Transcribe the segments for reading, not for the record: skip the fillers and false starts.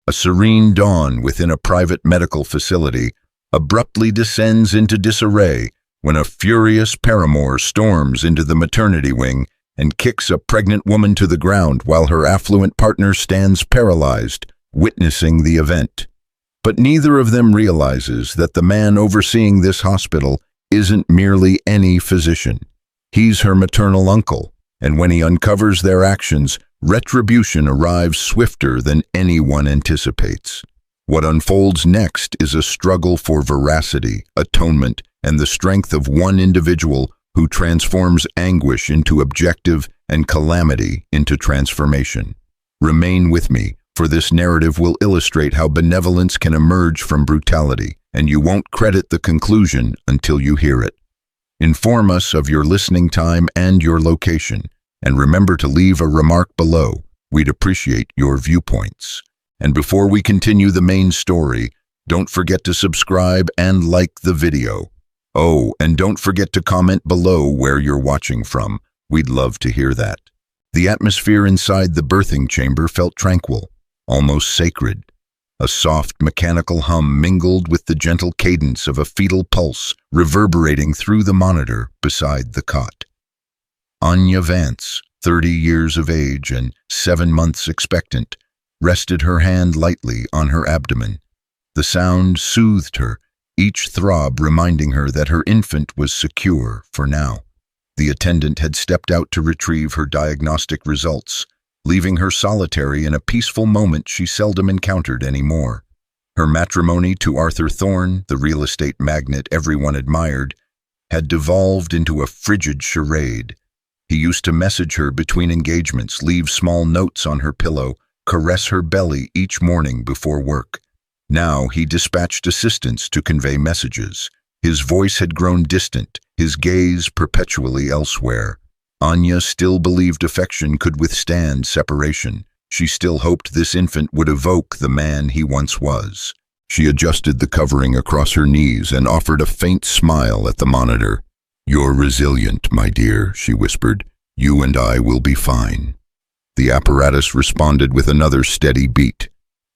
A serene dawn within a private medical facility abruptly descends into disarray when a furious paramour storms into the maternity wing and kicks a pregnant woman to the ground while her affluent partner stands paralyzed, witnessing the event. But neither of them realizes that the man overseeing this hospital isn't merely any physician. He's her maternal uncle, and when he uncovers their actions, retribution arrives swifter than anyone anticipates. What unfolds next is a struggle for veracity, atonement, and the strength of one individual who transforms anguish into objective and calamity into transformation. Remain with me, for this narrative will illustrate how benevolence can emerge from brutality, and you won't credit the conclusion until you hear it. Inform us of your listening time and your location, and remember to leave a remark below. We'd appreciate your viewpoints. And before we continue the main story, don't forget to subscribe and like the video. Oh, and don't forget to comment below where you're watching from. We'd love to hear that. The atmosphere inside the birthing chamber felt tranquil, almost sacred. A soft mechanical hum mingled with the gentle cadence of a fetal pulse reverberating through the monitor beside the cot. Anya Vance, 30 years of age and 7 months expectant, rested her hand lightly on her abdomen. The sound soothed her, each throb reminding her that her infant was secure for now. The attendant had stepped out to retrieve her diagnostic results, leaving her solitary in a peaceful moment she seldom encountered anymore. Her matrimony to Arthur Thorne, the real estate magnate everyone admired, had devolved into a frigid charade. He used to message her between engagements, leave small notes on her pillow, caress her belly each morning before work. Now he dispatched assistants to convey messages. His voice had grown distant, his gaze perpetually elsewhere. Anya still believed affection could withstand separation. She still hoped this infant would evoke the man he once was. She adjusted the covering across her knees and offered a faint smile at the monitor. "You're resilient, my dear," she whispered. "You and I will be fine." The apparatus responded with another steady beat.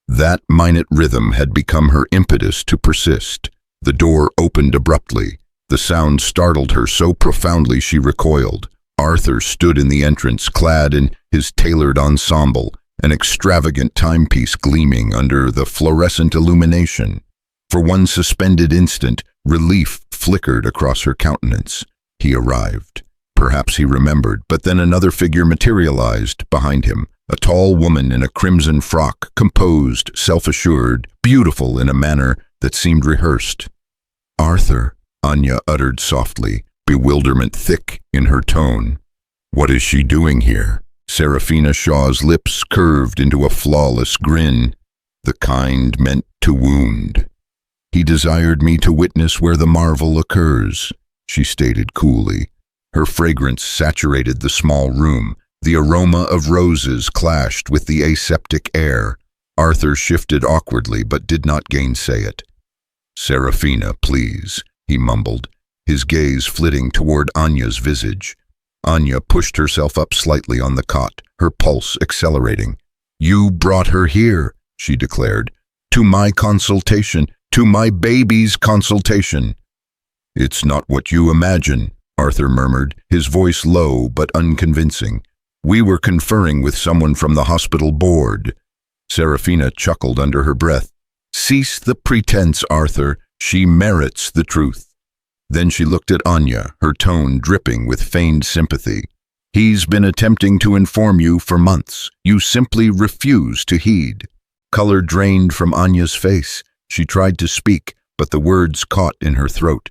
That minute rhythm had become her impetus to persist. The door opened abruptly. The sound startled her so profoundly she recoiled. Arthur stood in the entrance, clad in his tailored ensemble, an extravagant timepiece gleaming under the fluorescent illumination. For one suspended instant, relief flickered across her countenance. He arrived. Perhaps he remembered, but then another figure materialized behind him, a tall woman in a crimson frock, composed, self-assured, beautiful in a manner that seemed rehearsed. "Arthur," Anya uttered softly, bewilderment thick in her tone. "What is she doing here?" Serafina Shaw's lips curved into a flawless grin, the kind meant to wound. "He desired me to witness where the marvel occurs," she stated coolly. Her fragrance saturated the small room. The aroma of roses clashed with the aseptic air. Arthur shifted awkwardly but did not gainsay it. "Serafina, please," he mumbled, his gaze flitting toward Anya's visage. Anya pushed herself up slightly on the cot, her pulse accelerating. "You brought her here," she declared, "to my consultation, to my baby's consultation." "It's not what you imagine," Arthur murmured, his voice low but unconvincing. "We were conferring with someone from the hospital board." Serafina chuckled under her breath. "Cease the pretense, Arthur. She merits the truth." Then she looked at Anya, her tone dripping with feigned sympathy. "He's been attempting to inform you for months. You simply refuse to heed." Color drained from Anya's face. She tried to speak, but the words caught in her throat.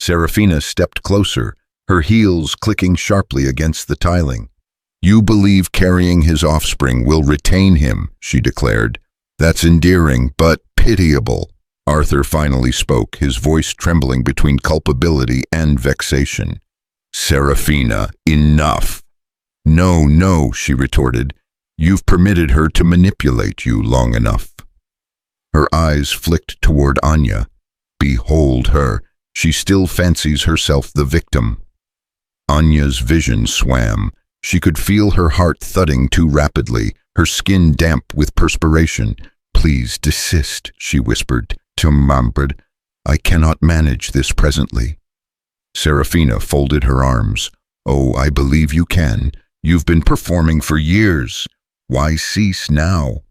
Serafina stepped closer, her heels clicking sharply against the tiling. "You believe carrying his offspring will retain him," she declared. "That's endearing, but pitiable." Arthur finally spoke, his voice trembling between culpability and vexation. "Serafina, enough." "No, no," she retorted. "You've permitted her to manipulate you long enough." Her eyes flicked toward Anya. "Behold her. She still fancies herself the victim." Anya's vision swam. She could feel her heart thudding too rapidly, her skin damp with perspiration. Please desist, she whispered to Mambrid. I cannot manage this presently. Serafina folded her arms. Oh, I believe you can. You've been performing for years. Why cease now?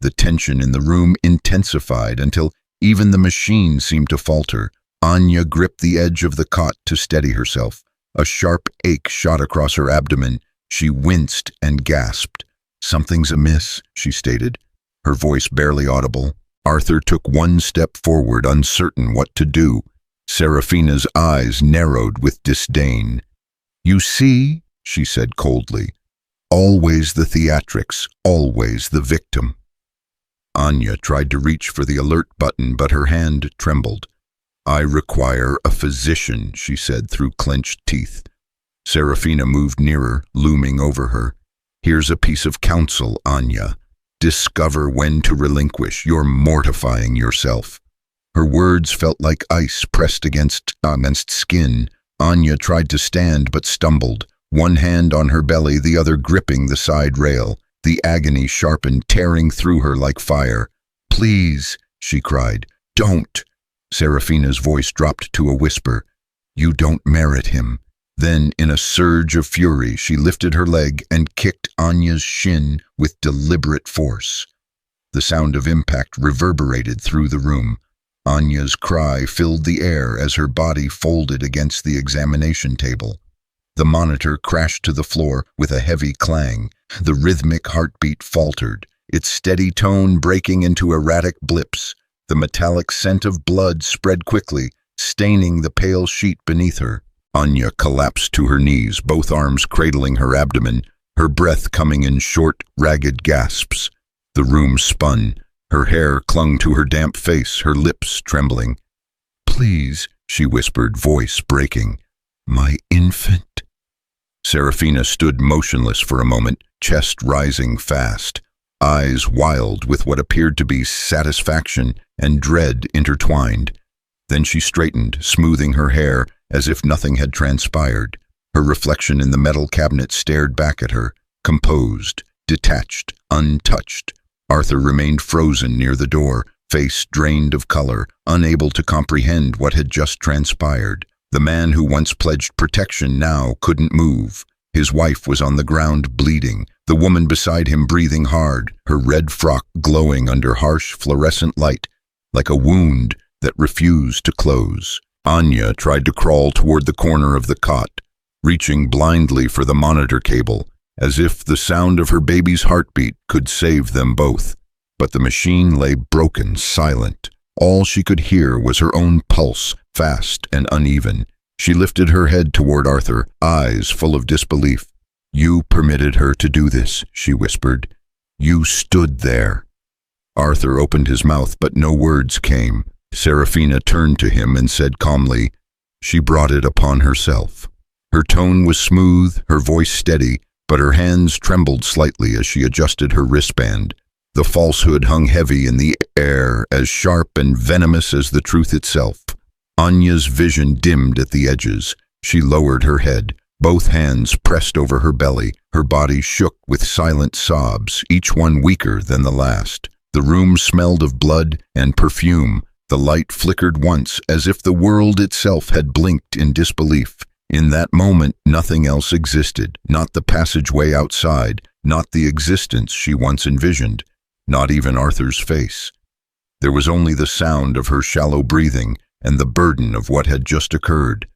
The tension in the room intensified until even the machine seemed to falter. Anya gripped the edge of the cot to steady herself. A sharp ache shot across her abdomen. She winced and gasped. Something's amiss, she stated, her voice barely audible. Arthur took one step forward, uncertain what to do. Serafina's eyes narrowed with disdain. You see, she said coldly, always the theatrics, always the victim. Anya tried to reach for the alert button, but her hand trembled. I require a physician, she said through clenched teeth. Serafina moved nearer, looming over her. Here's a piece of counsel, Anya. Discover when to relinquish. You're mortifying yourself. Her words felt like ice pressed against skin. Anya tried to stand but stumbled, one hand on her belly, the other gripping the side rail. The agony sharpened, tearing through her like fire. Please, she cried. Don't. Serafina's voice dropped to a whisper. You don't merit him. Then, in a surge of fury, she lifted her leg and kicked Anya's shin with deliberate force. The sound of impact reverberated through the room. Anya's cry filled the air as her body folded against the examination table. The monitor crashed to the floor with a heavy clang. The rhythmic heartbeat faltered, its steady tone breaking into erratic blips. The metallic scent of blood spread quickly, staining the pale sheet beneath her. Anya collapsed to her knees, both arms cradling her abdomen, her breath coming in short, ragged gasps. The room spun. Her hair clung to her damp face, her lips trembling. Please, she whispered, voice breaking. My infant. Serafina stood motionless for a moment, chest rising fast, eyes wild with what appeared to be satisfaction and dread intertwined. Then she straightened, smoothing her hair as if nothing had transpired. Her reflection in the metal cabinet stared back at her, composed, detached, untouched. Arthur remained frozen near the door, face drained of color, unable to comprehend what had just transpired. The man who once pledged protection now couldn't move. His wife was on the ground bleeding, the woman beside him breathing hard, her red frock glowing under harsh fluorescent light, like a wound that refused to close. Anya tried to crawl toward the corner of the cot, reaching blindly for the monitor cable, as if the sound of her baby's heartbeat could save them both. But the machine lay broken, silent. All she could hear was her own pulse, fast and uneven. She lifted her head toward Arthur, eyes full of disbelief. You permitted her to do this, she whispered. You stood there. Arthur opened his mouth, but no words came. Serafina turned to him and said calmly, She brought it upon herself. Her tone was smooth, her voice steady, but her hands trembled slightly as she adjusted her wristband. The falsehood hung heavy in the air, as sharp and venomous as the truth itself. Anya's vision dimmed at the edges. She lowered her head, both hands pressed over her belly. Her body shook with silent sobs, each one weaker than the last. The room smelled of blood and perfume. The light flickered once, as if the world itself had blinked in disbelief. In that moment, nothing else existed, not the passageway outside, not the existence she once envisioned, not even Arthur's face. There was only the sound of her shallow breathing and the burden of what had just occurred.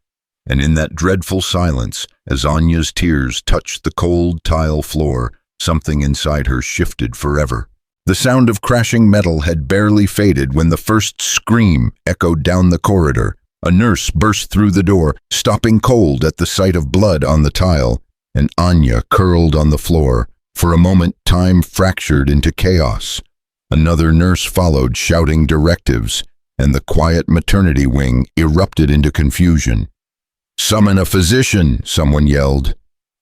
And in that dreadful silence, as Anya's tears touched the cold tile floor, something inside her shifted forever. The sound of crashing metal had barely faded when the first scream echoed down the corridor. A nurse burst through the door, stopping cold at the sight of blood on the tile, and Anya curled on the floor. For a moment, time fractured into chaos. Another nurse followed, shouting directives, and the quiet maternity wing erupted into confusion. Summon a physician, someone yelled.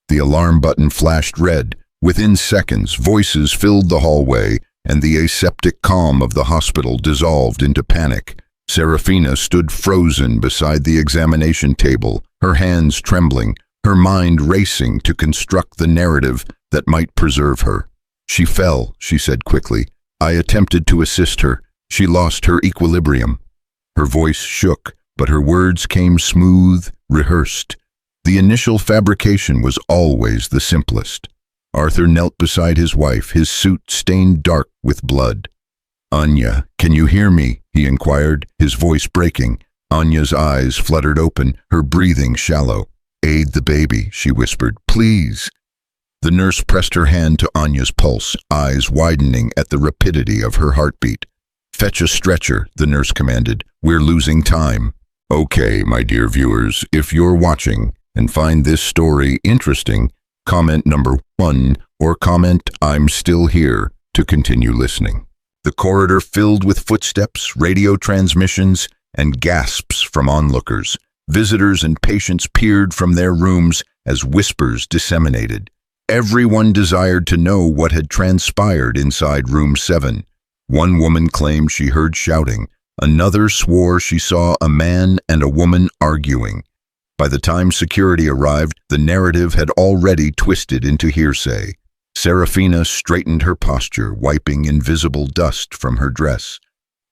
The alarm button flashed red. Within seconds, voices filled the hallway, and the aseptic calm of the hospital dissolved into panic. Serafina stood frozen beside the examination table, her hands trembling, her mind racing to construct the narrative that might preserve her. She fell, she said quickly. I attempted to assist her. She lost her equilibrium. Her voice shook, but her words came smooth, rehearsed. The initial fabrication was always the simplest. Arthur knelt beside his wife, his suit stained dark with blood. "Anya, can you hear me?" he inquired, his voice breaking. Anya's eyes fluttered open, her breathing shallow. "Aid the baby," she whispered. "Please." The nurse pressed her hand to Anya's pulse, eyes widening at the rapidity of her heartbeat. "Fetch a stretcher," the nurse commanded. "We're losing time." Okay, my dear viewers, if you're watching and find this story interesting, comment number 1 or comment "I'm still here" to continue listening. The corridor filled with footsteps, radio transmissions, and gasps from onlookers. Visitors and patients peered from their rooms as whispers disseminated. Everyone desired to know what had transpired inside room 7. One woman claimed she heard shouting. Another swore she saw a man and a woman arguing. By the time security arrived, the narrative had already twisted into hearsay. Serafina straightened her posture, wiping invisible dust from her dress.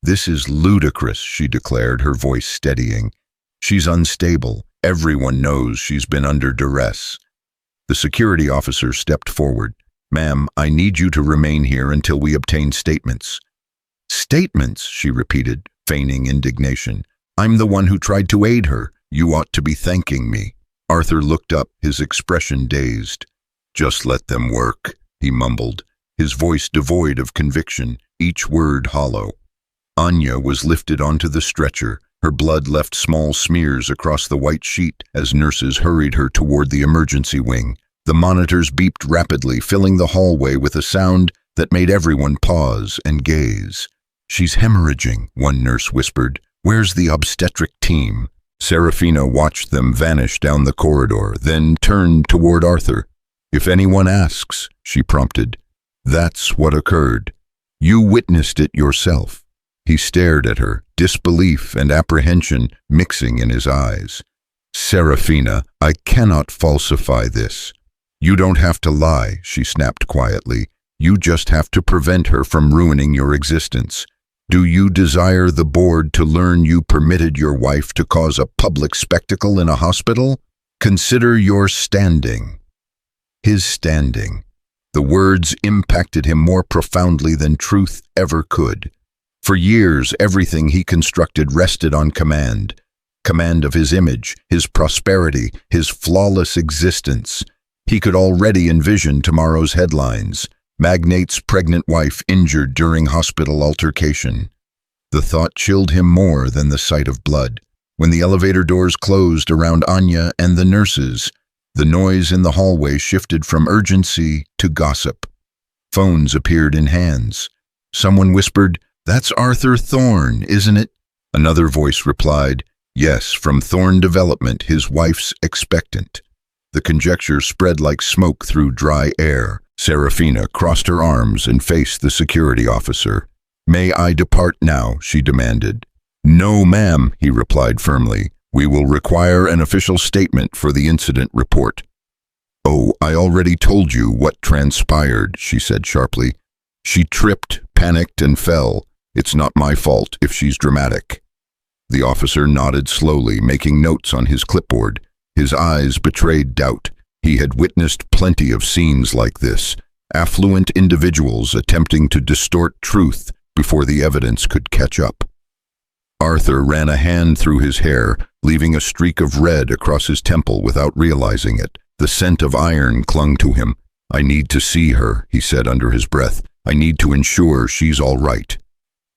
"This is ludicrous," she declared, her voice steadying. "She's unstable. Everyone knows she's been under duress." The security officer stepped forward. "Ma'am, I need you to remain here until we obtain statements." "Statements?" she repeated, feigning indignation. "I'm the one who tried to aid her. You ought to be thanking me." Arthur looked up, his expression dazed. "Just let them work," he mumbled, his voice devoid of conviction, each word hollow. Anya was lifted onto the stretcher. Her blood left small smears across the white sheet as nurses hurried her toward the emergency wing. The monitors beeped rapidly, filling the hallway with a sound that made everyone pause and gaze. "She's hemorrhaging," one nurse whispered. "Where's the obstetric team?" Serafina watched them vanish down the corridor, then turned toward Arthur. "If anyone asks," she prompted, "that's what occurred. You witnessed it yourself." He stared at her, disbelief and apprehension mixing in his eyes. "Serafina, I cannot falsify this." "You don't have to lie," she snapped quietly. "You just have to prevent her from ruining your existence. Do you desire the board to learn you permitted your wife to cause a public spectacle in a hospital? Consider your standing." His standing. The words impacted him more profoundly than truth ever could. For years, everything he constructed rested on command. Command of his image, his prosperity, his flawless existence. He could already envision tomorrow's headlines. Magnate's pregnant wife injured during hospital altercation. The thought chilled him more than the sight of blood. When the elevator doors closed around Anya and the nurses, the noise in the hallway shifted from urgency to gossip. Phones appeared in hands. Someone whispered, "That's Arthur Thorne, isn't it?" Another voice replied, "Yes, from Thorne Development, his wife's expectant." The conjecture spread like smoke through dry air. Serafina crossed her arms and faced the security officer. "May I depart now?" she demanded. "No, ma'am," he replied firmly. "We will require an official statement for the incident report." "Oh, I already told you what transpired," she said sharply. "She tripped, panicked, and fell. It's not my fault if she's dramatic." The officer nodded slowly, making notes on his clipboard. His eyes betrayed doubt. He had witnessed plenty of scenes like this, affluent individuals attempting to distort truth before the evidence could catch up. Arthur ran a hand through his hair, leaving a streak of red across his temple without realizing it. The scent of iron clung to him. "I need to see her," he said under his breath. "I need to ensure she's all right."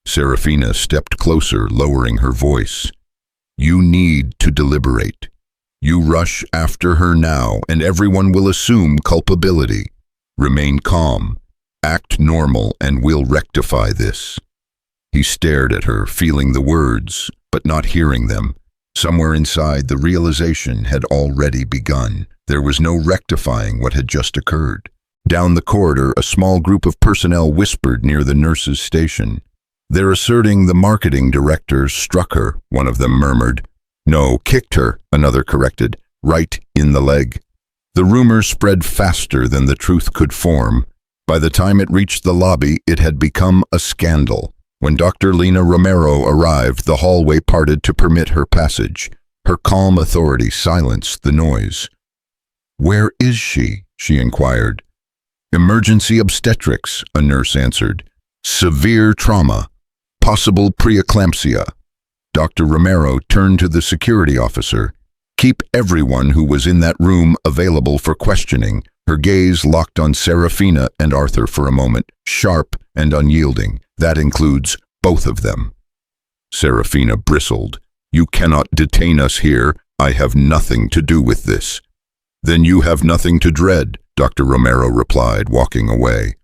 Serafina stepped closer, lowering her voice. "You need to deliberate. You rush after her now, and everyone will assume culpability. Remain calm. Act normal, and we'll rectify this." He stared at her, feeling the words, but not hearing them. Somewhere inside, the realization had already begun. There was no rectifying what had just occurred. Down the corridor, a small group of personnel whispered near the nurse's station. "They're asserting the marketing director struck her," one of them murmured. "No, kicked her," another corrected. "Right in the leg." The rumor spread faster than the truth could form. By the time it reached the lobby, it had become a scandal. When Dr. Lena Romero arrived, the hallway parted to permit her passage. Her calm authority silenced the noise. "Where is she?" she inquired. "Emergency obstetrics," a nurse answered. "Severe trauma. Possible preeclampsia." Dr. Romero turned to the security officer. "Keep everyone who was in that room available for questioning." Her gaze locked on Serafina and Arthur for a moment, sharp and unyielding. "That includes both of them." Serafina bristled. "You cannot detain us here. I have nothing to do with this." "Then you have nothing to dread," Dr. Romero replied, walking away.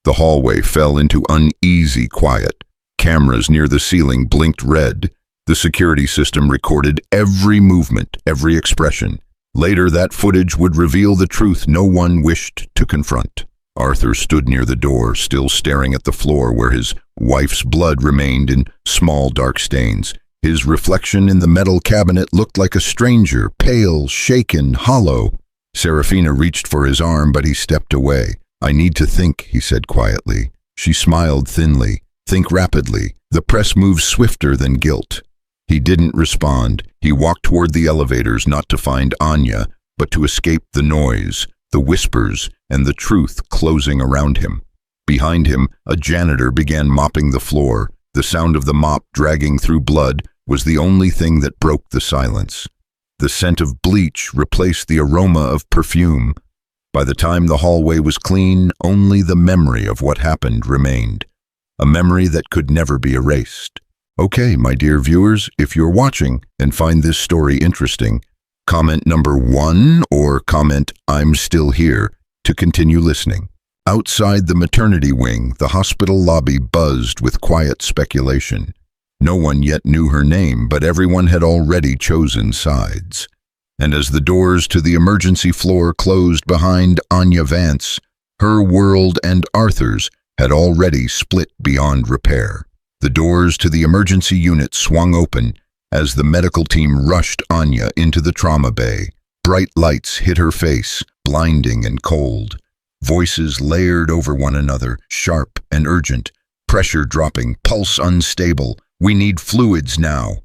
The hallway fell into uneasy quiet. Cameras near the ceiling blinked red. The security system recorded every movement, every expression. Later, that footage would reveal the truth no one wished to confront. Arthur stood near the door, still staring at the floor where his wife's blood remained in small dark stains. His reflection in the metal cabinet looked like a stranger, pale, shaken, hollow. Serafina reached for his arm, but he stepped away. "I need to think," he said quietly. She smiled thinly. "Think rapidly. The press moves swifter than guilt." He didn't respond. He walked toward the elevators, not to find Anya, but to escape the noise, the whispers, and the truth closing around him. Behind him, a janitor began mopping the floor. The sound of the mop dragging through blood was the only thing that broke the silence. The scent of bleach replaced the aroma of perfume. By the time the hallway was clean, only the memory of what happened remained. A memory that could never be erased. Okay, my dear viewers, if you're watching and find this story interesting, comment number 1 or comment "I'm still here" to continue listening. Outside the maternity wing, the hospital lobby buzzed with quiet speculation. No one yet knew her name, but everyone had already chosen sides. And as the doors to the emergency floor closed behind Anya Vance, her world and Arthur's had already split beyond repair. The doors to the emergency unit swung open as the medical team rushed Anya into the trauma bay. Bright lights hit her face, blinding and cold. Voices layered over one another, sharp and urgent. Pressure dropping, pulse unstable. "We need fluids now."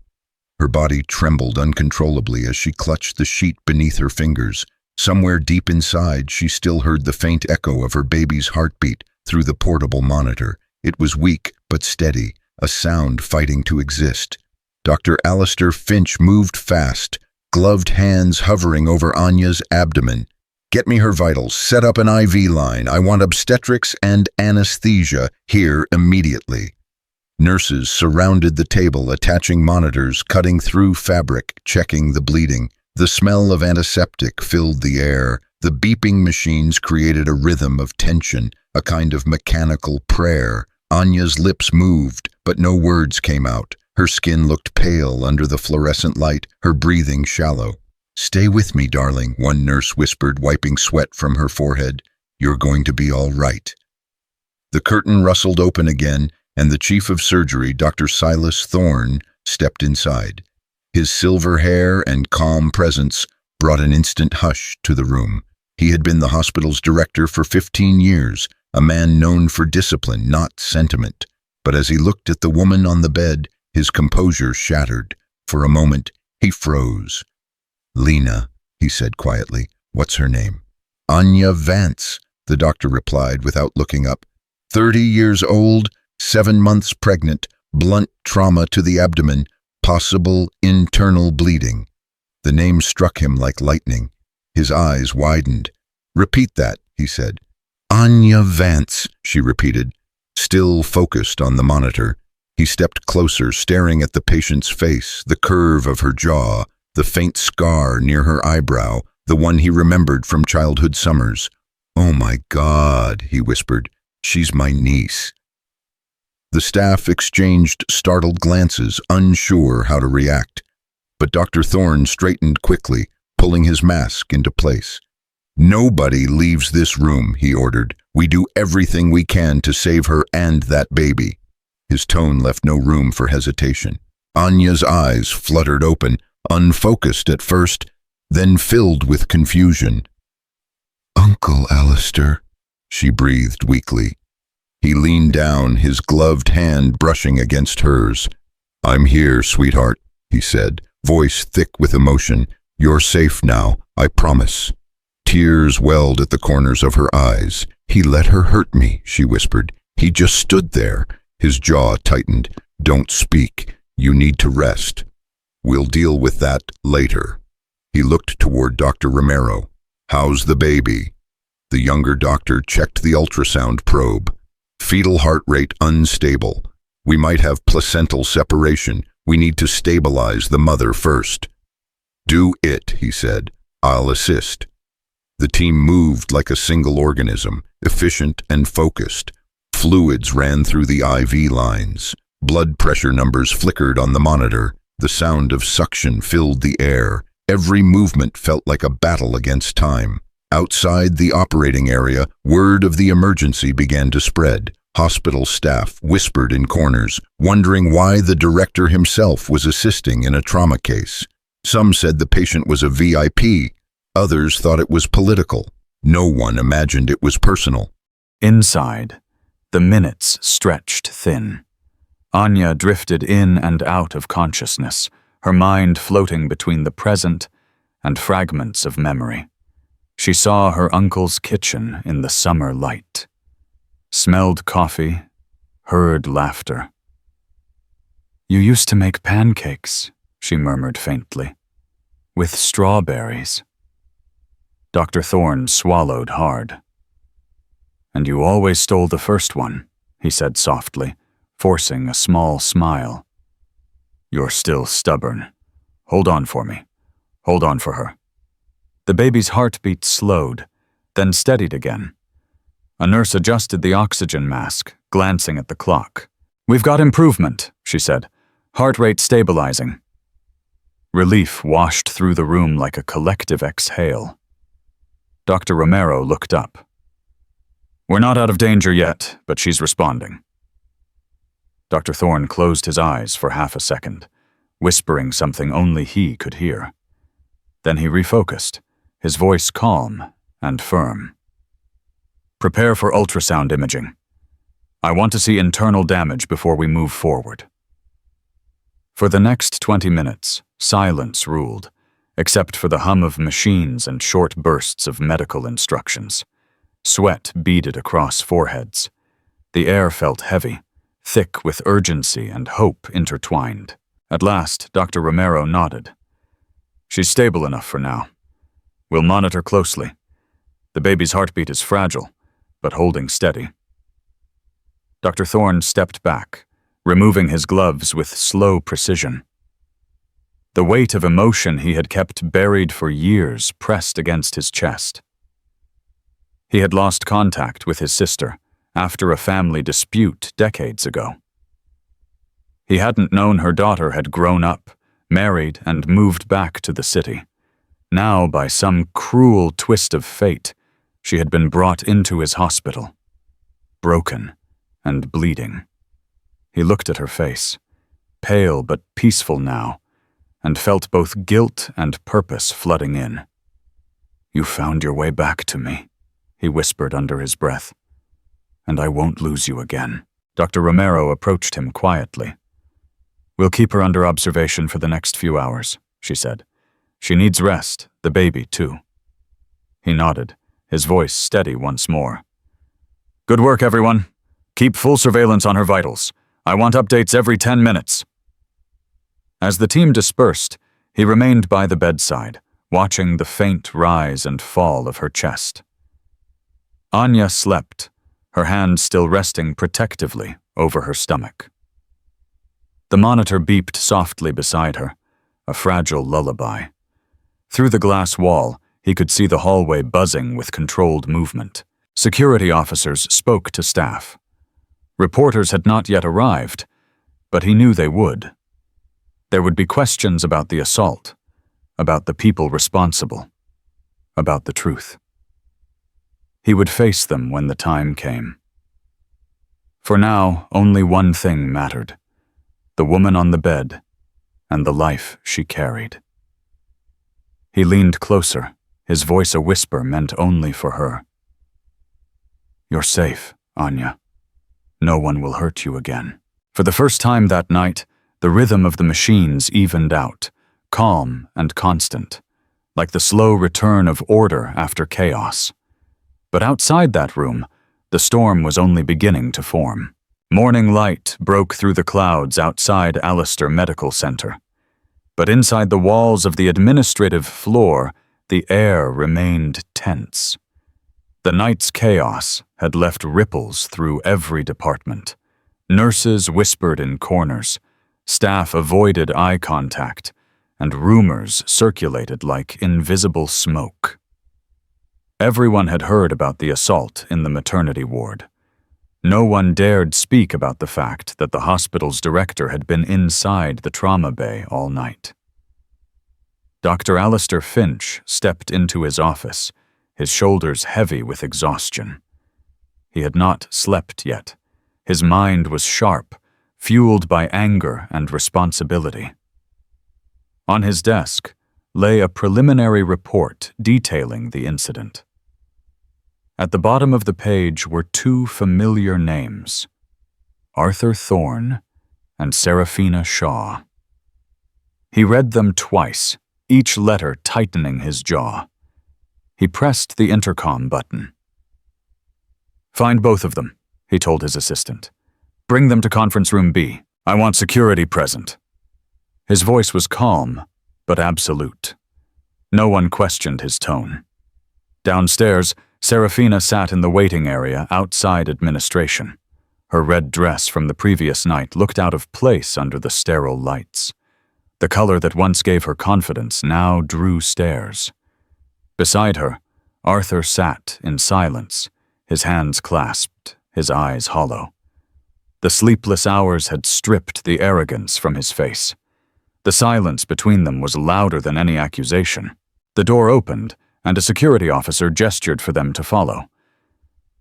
Her body trembled uncontrollably as she clutched the sheet beneath her fingers. Somewhere deep inside, she still heard the faint echo of her baby's heartbeat through the portable monitor. It was weak but steady, a sound fighting to exist. Dr. Alistair Finch moved fast, gloved hands hovering over Anya's abdomen. "Get me her vitals, set up an IV line. I want obstetrics and anesthesia here immediately." Nurses surrounded the table, attaching monitors, cutting through fabric, checking the bleeding. The smell of antiseptic filled the air. The beeping machines created a rhythm of tension, a kind of mechanical prayer. Anya's lips moved, but no words came out. Her skin looked pale under the fluorescent light, her breathing shallow. "Stay with me, darling," one nurse whispered, wiping sweat from her forehead. "You're going to be all right." The curtain rustled open again, and the chief of surgery, Dr. Silas Thorne, stepped inside. His silver hair and calm presence brought an instant hush to the room. He had been the hospital's director for 15 years, a man known for discipline, not sentiment. But as he looked at the woman on the bed, his composure shattered. For a moment, he froze. "Lena," he said quietly. "What's her name?" "Anya Vance," the doctor replied without looking up. 30 years old, 7 months pregnant, blunt trauma to the abdomen, possible internal bleeding. The name struck him like lightning. His eyes widened. "Repeat that," he said. "Anya Vance," she repeated, still focused on the monitor. He stepped closer, staring at the patient's face, the curve of her jaw, the faint scar near her eyebrow, the one he remembered from childhood summers. "Oh my God," he whispered. "She's my niece." The staff exchanged startled glances, unsure how to react. But Dr. Thorne straightened quickly, pulling his mask into place. "Nobody leaves this room," he ordered. "We do everything we can to save her and that baby." His tone left no room for hesitation. Anya's eyes fluttered open, unfocused at first, then filled with confusion. "Uncle Alistair," she breathed weakly. He leaned down, his gloved hand brushing against hers. "I'm here, sweetheart," he said, voice thick with emotion. "You're safe now, I promise." Tears welled at the corners of her eyes. "He let her hurt me," she whispered. "He just stood there." His jaw tightened. "Don't speak. You need to rest. We'll deal with that later." He looked toward Dr. Romero. "How's the baby?" The younger doctor checked the ultrasound probe. "Fetal heart rate unstable. We might have placental separation. We need to stabilize the mother first." "Do it," he said. "I'll assist." The team moved like a single organism, efficient and focused. Fluids ran through the IV lines. Blood pressure numbers flickered on the monitor. The sound of suction filled the air. Every movement felt like a battle against time. Outside the operating area, word of the emergency began to spread. Hospital staff whispered in corners, wondering why the director himself was assisting in a trauma case. Some said the patient was a VIP. Others thought it was political. No one imagined it was personal. Inside, the minutes stretched thin. Anya drifted in and out of consciousness, her mind floating between the present and fragments of memory. She saw her uncle's kitchen in the summer light, smelled coffee, heard laughter. "You used to make pancakes," she murmured faintly, "with strawberries." Dr. Thorne swallowed hard. "And you always stole the first one," he said softly, forcing a small smile. "You're still stubborn. Hold on for me. Hold on for her." The baby's heartbeat slowed, then steadied again. A nurse adjusted the oxygen mask, glancing at the clock. "We've got improvement," she said. "Heart rate stabilizing." Relief washed through the room like a collective exhale. Dr. Romero looked up. "We're not out of danger yet, but she's responding." Dr. Thorne closed his eyes for half a second, whispering something only he could hear. Then he refocused, his voice calm and firm. "Prepare for ultrasound imaging. I want to see internal damage before we move forward." For the next 20 minutes, silence ruled, except for the hum of machines and short bursts of medical instructions. Sweat beaded across foreheads. The air felt heavy, thick with urgency and hope intertwined. At last, Dr. Romero nodded. "She's stable enough for now. We'll monitor closely. The baby's heartbeat is fragile, but holding steady." Dr. Thorne stepped back, removing his gloves with slow precision. The weight of emotion he had kept buried for years pressed against his chest. He had lost contact with his sister after a family dispute decades ago. He hadn't known her daughter had grown up, married, and moved back to the city. Now, by some cruel twist of fate, she had been brought into his hospital, broken and bleeding. He looked at her face, pale but peaceful now, and felt both guilt and purpose flooding in. "You found your way back to me," he whispered under his breath. "And I won't lose you again." Dr. Romero approached him quietly. "We'll keep her under observation for the next few hours," she said. "She needs rest, the baby too." He nodded, his voice steady once more. "Good work, everyone. Keep full surveillance on her vitals. I want updates every 10 minutes. As the team dispersed, he remained by the bedside, watching the faint rise and fall of her chest. Anya slept, her hand still resting protectively over her stomach. The monitor beeped softly beside her, a fragile lullaby. Through the glass wall, he could see the hallway buzzing with controlled movement. Security officers spoke to staff. Reporters had not yet arrived, but he knew they would. There would be questions about the assault, about the people responsible, about the truth. He would face them when the time came. For now, only one thing mattered: the woman on the bed and the life she carried. He leaned closer, his voice a whisper meant only for her. You're safe, Anya. No one will hurt you again. For the first time that night, the rhythm of the machines evened out, calm and constant, like the slow return of order after chaos. But outside that room, the storm was only beginning to form. Morning light broke through the clouds outside Allister Medical Center. But inside the walls of the administrative floor, the air remained tense. The night's chaos had left ripples through every department. Nurses whispered in corners, staff avoided eye contact, and rumors circulated like invisible smoke. Everyone had heard about the assault in the maternity ward. No one dared speak about the fact that the hospital's director had been inside the trauma bay all night. Dr. Alistair Finch stepped into his office, his shoulders heavy with exhaustion. He had not slept yet. His mind was sharp, fueled by anger and responsibility. On his desk lay a preliminary report detailing the incident. At the bottom of the page were two familiar names, Arthur Thorne and Seraphina Shaw. He read them twice, each letter tightening his jaw. He pressed the intercom button. "Find both of them," he told his assistant. "Bring them to conference room B. I want security present." His voice was calm, but absolute. No one questioned his tone. Downstairs, Seraphina sat in the waiting area outside administration. Her red dress from the previous night looked out of place under the sterile lights. The color that once gave her confidence now drew stares. Beside her, Arthur sat in silence, his hands clasped, his eyes hollow. The sleepless hours had stripped the arrogance from his face. The silence between them was louder than any accusation. The door opened, and a security officer gestured for them to follow.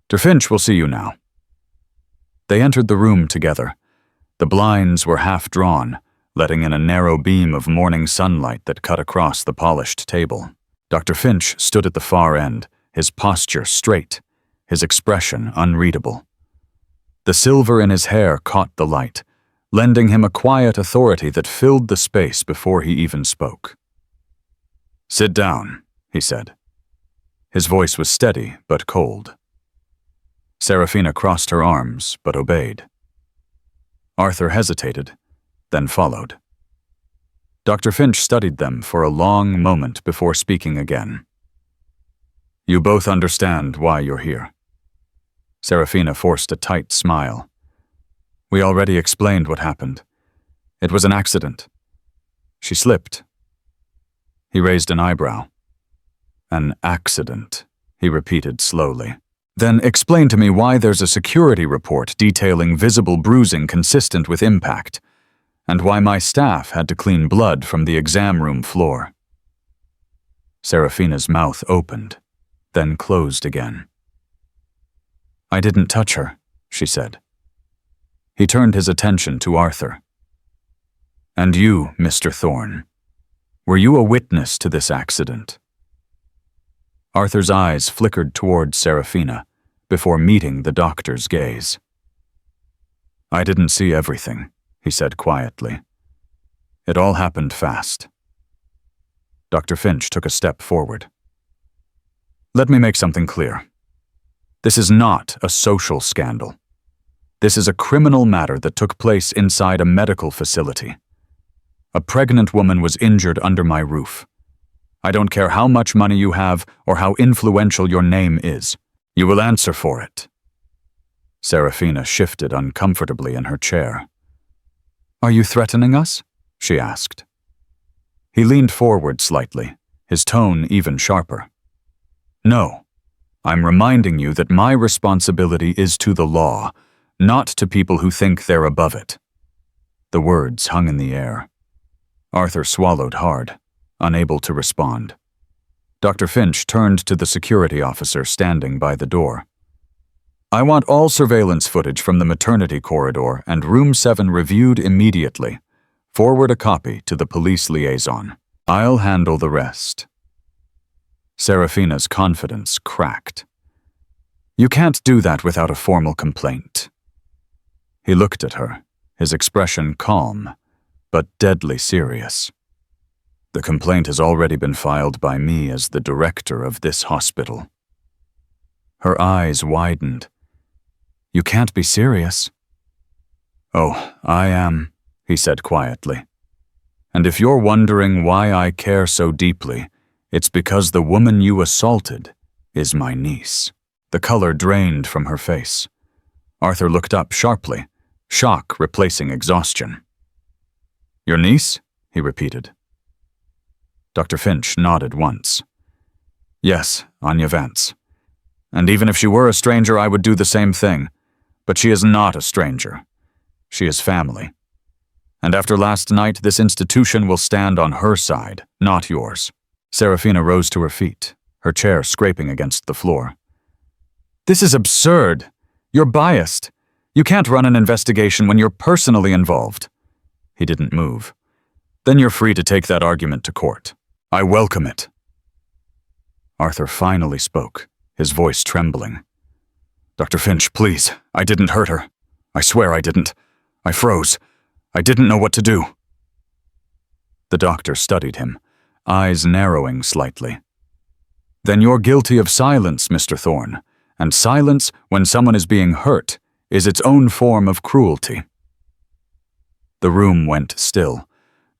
"Dr. Finch will see you now." They entered the room together. The blinds were half drawn, letting in a narrow beam of morning sunlight that cut across the polished table. Dr. Finch stood at the far end, his posture straight, his expression unreadable. The silver in his hair caught the light, lending him a quiet authority that filled the space before he even spoke. "Sit down," he said. His voice was steady but cold. Seraphina crossed her arms but obeyed. Arthur hesitated, then followed. Dr. Finch studied them for a long moment before speaking again. "You both understand why you're here." Seraphina forced a tight smile. "We already explained what happened. It was an accident. She slipped." He raised an eyebrow. "An accident," he repeated slowly. "Then explain to me why there's a security report detailing visible bruising consistent with impact, and why my staff had to clean blood from the exam room floor." Seraphina's mouth opened, then closed again. "I didn't touch her," she said. He turned his attention to Arthur. "And you, Mr. Thorne, were you a witness to this accident?" Arthur's eyes flickered toward Seraphina before meeting the doctor's gaze. "I didn't see everything," he said quietly. "It all happened fast." Dr. Finch took a step forward. "Let me make something clear. This is not a social scandal. This is a criminal matter that took place inside a medical facility. A pregnant woman was injured under my roof. I don't care how much money you have or how influential your name is. You will answer for it." Seraphina shifted uncomfortably in her chair. "Are you threatening us?" she asked. He leaned forward slightly, his tone even sharper. "No, I'm reminding you that my responsibility is to the law, not to people who think they're above it." The words hung in the air. Arthur swallowed hard, unable to respond. Dr. Finch turned to the security officer standing by the door. "I want all surveillance footage from the maternity corridor and room 7 reviewed immediately. Forward a copy to the police liaison. I'll handle the rest." Seraphina's confidence cracked. You can't do that without a formal complaint. He looked at her, his expression calm, but deadly serious. The complaint has already been filed by me as the director of this hospital. Her eyes widened. You can't be serious. Oh, I am, he said quietly. And if you're wondering why I care so deeply, it's because the woman you assaulted is my niece. The color drained from her face. Arthur looked up sharply, shock replacing exhaustion. Your niece? He repeated. Dr. Finch nodded once. Yes, Anya Vance. And even if she were a stranger, I would do the same thing. But she is not a stranger. She is family. And after last night, this institution will stand on her side, not yours. Serafina rose to her feet, her chair scraping against the floor. This is absurd. You're biased. You can't run an investigation when you're personally involved. He didn't move. Then you're free to take that argument to court. I welcome it. Arthur finally spoke, his voice trembling. Dr. Finch, please, I didn't hurt her. I swear I didn't. I froze. I didn't know what to do. The doctor studied him, eyes narrowing slightly. Then you're guilty of silence, Mr. Thorne, and silence when someone is being hurt is its own form of cruelty. The room went still.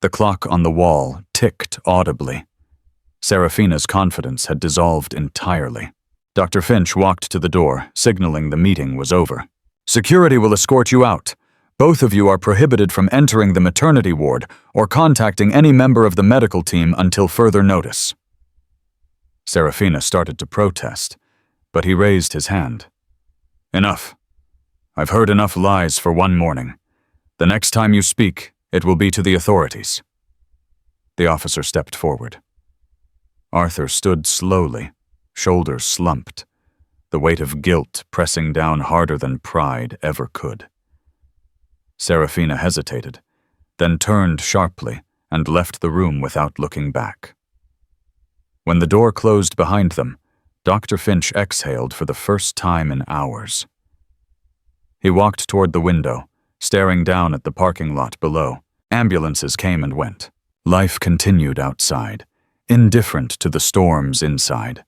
The clock on the wall ticked audibly. Serafina's confidence had dissolved entirely. Dr. Finch walked to the door, signaling the meeting was over. Security will escort you out. Both of you are prohibited from entering the maternity ward or contacting any member of the medical team until further notice. Serafina started to protest, but he raised his hand. Enough. I've heard enough lies for one morning. The next time you speak, it will be to the authorities. The officer stepped forward. Arthur stood slowly, shoulders slumped, the weight of guilt pressing down harder than pride ever could. Serafina hesitated, then turned sharply and left the room without looking back. When the door closed behind them, Dr. Finch exhaled for the first time in hours. He walked toward the window, staring down at the parking lot below. Ambulances came and went. Life continued outside, indifferent to the storms inside.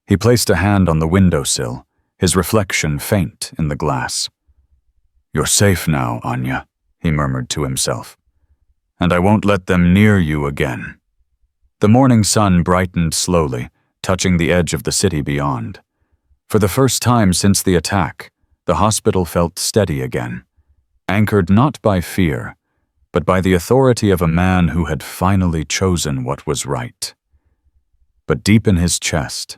He placed a hand on the windowsill, his reflection faint in the glass. You're safe now, Anya, he murmured to himself. And I won't let them near you again. The morning sun brightened slowly, touching the edge of the city beyond. For the first time since the attack, the hospital felt steady again, anchored not by fear, but by the authority of a man who had finally chosen what was right. But deep in his chest,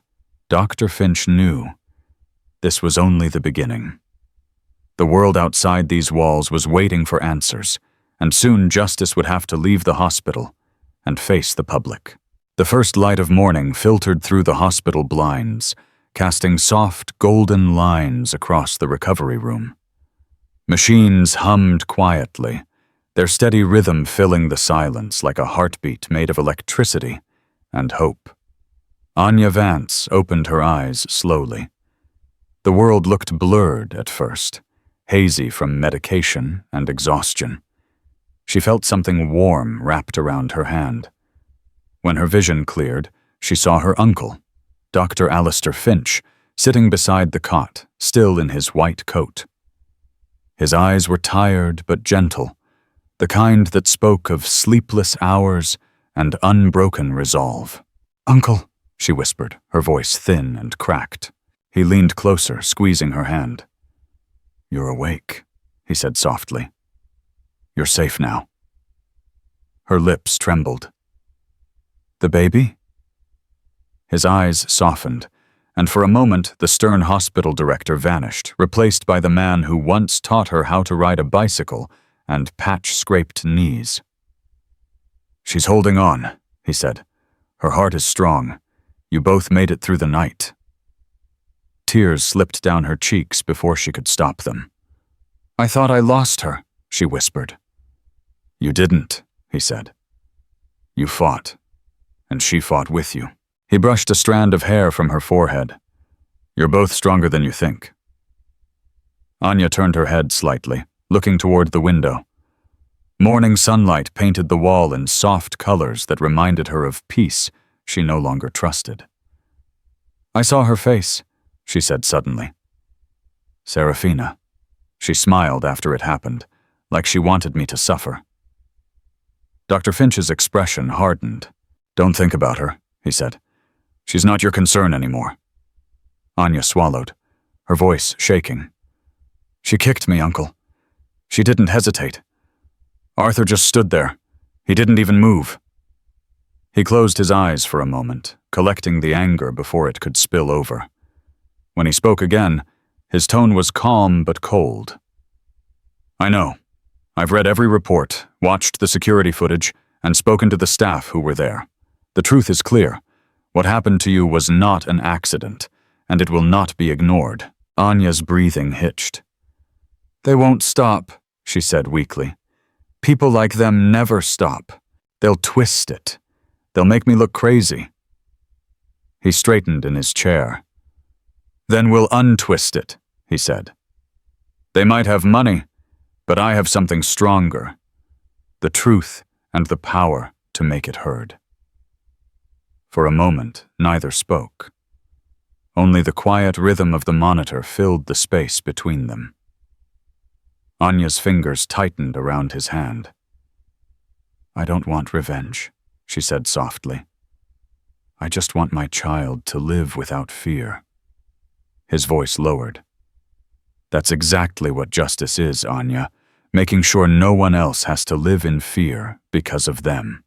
Dr. Finch knew this was only the beginning. The world outside these walls was waiting for answers, and soon justice would have to leave the hospital and face the public. The first light of morning filtered through the hospital blinds, casting soft, golden lines across the recovery room. Machines hummed quietly, their steady rhythm filling the silence like a heartbeat made of electricity and hope. Anya Vance opened her eyes slowly. The world looked blurred at first, hazy from medication and exhaustion. She felt something warm wrapped around her hand. When her vision cleared, she saw her uncle, Dr. Alistair Finch, sitting beside the cot, still in his white coat. His eyes were tired but gentle, the kind that spoke of sleepless hours and unbroken resolve. "Uncle," she whispered, her voice thin and cracked. He leaned closer, squeezing her hand. "You're awake," he said softly. "You're safe now." Her lips trembled. "The baby?" His eyes softened, and for a moment the stern hospital director vanished, replaced by the man who once taught her how to ride a bicycle and patch-scraped knees. "She's holding on," he said. "Her heart is strong. You both made it through the night." Tears slipped down her cheeks before she could stop them. "I thought I lost her," she whispered. "You didn't," he said. "You fought, and she fought with you." He brushed a strand of hair from her forehead. You're both stronger than you think. Anya turned her head slightly, looking toward the window. Morning sunlight painted the wall in soft colors that reminded her of peace she no longer trusted. I saw her face, she said suddenly. Serafina. She smiled after it happened, like she wanted me to suffer. Dr. Finch's expression hardened. Don't think about her, he said. She's not your concern anymore. Anya swallowed, her voice shaking. She kicked me, Uncle. She didn't hesitate. Arthur just stood there. He didn't even move. He closed his eyes for a moment, collecting the anger before it could spill over. When he spoke again, his tone was calm but cold. I know. I've read every report, watched the security footage, and spoken to the staff who were there. The truth is clear. What happened to you was not an accident, and it will not be ignored. Anya's breathing hitched. They won't stop, she said weakly. People like them never stop. They'll twist it. They'll make me look crazy. He straightened in his chair. Then we'll untwist it, he said. They might have money, but I have something stronger. The truth and the power to make it heard. For a moment, neither spoke. Only the quiet rhythm of the monitor filled the space between them. Anya's fingers tightened around his hand. I don't want revenge, she said softly. I just want my child to live without fear. His voice lowered. That's exactly what justice is, Anya, making sure no one else has to live in fear because of them.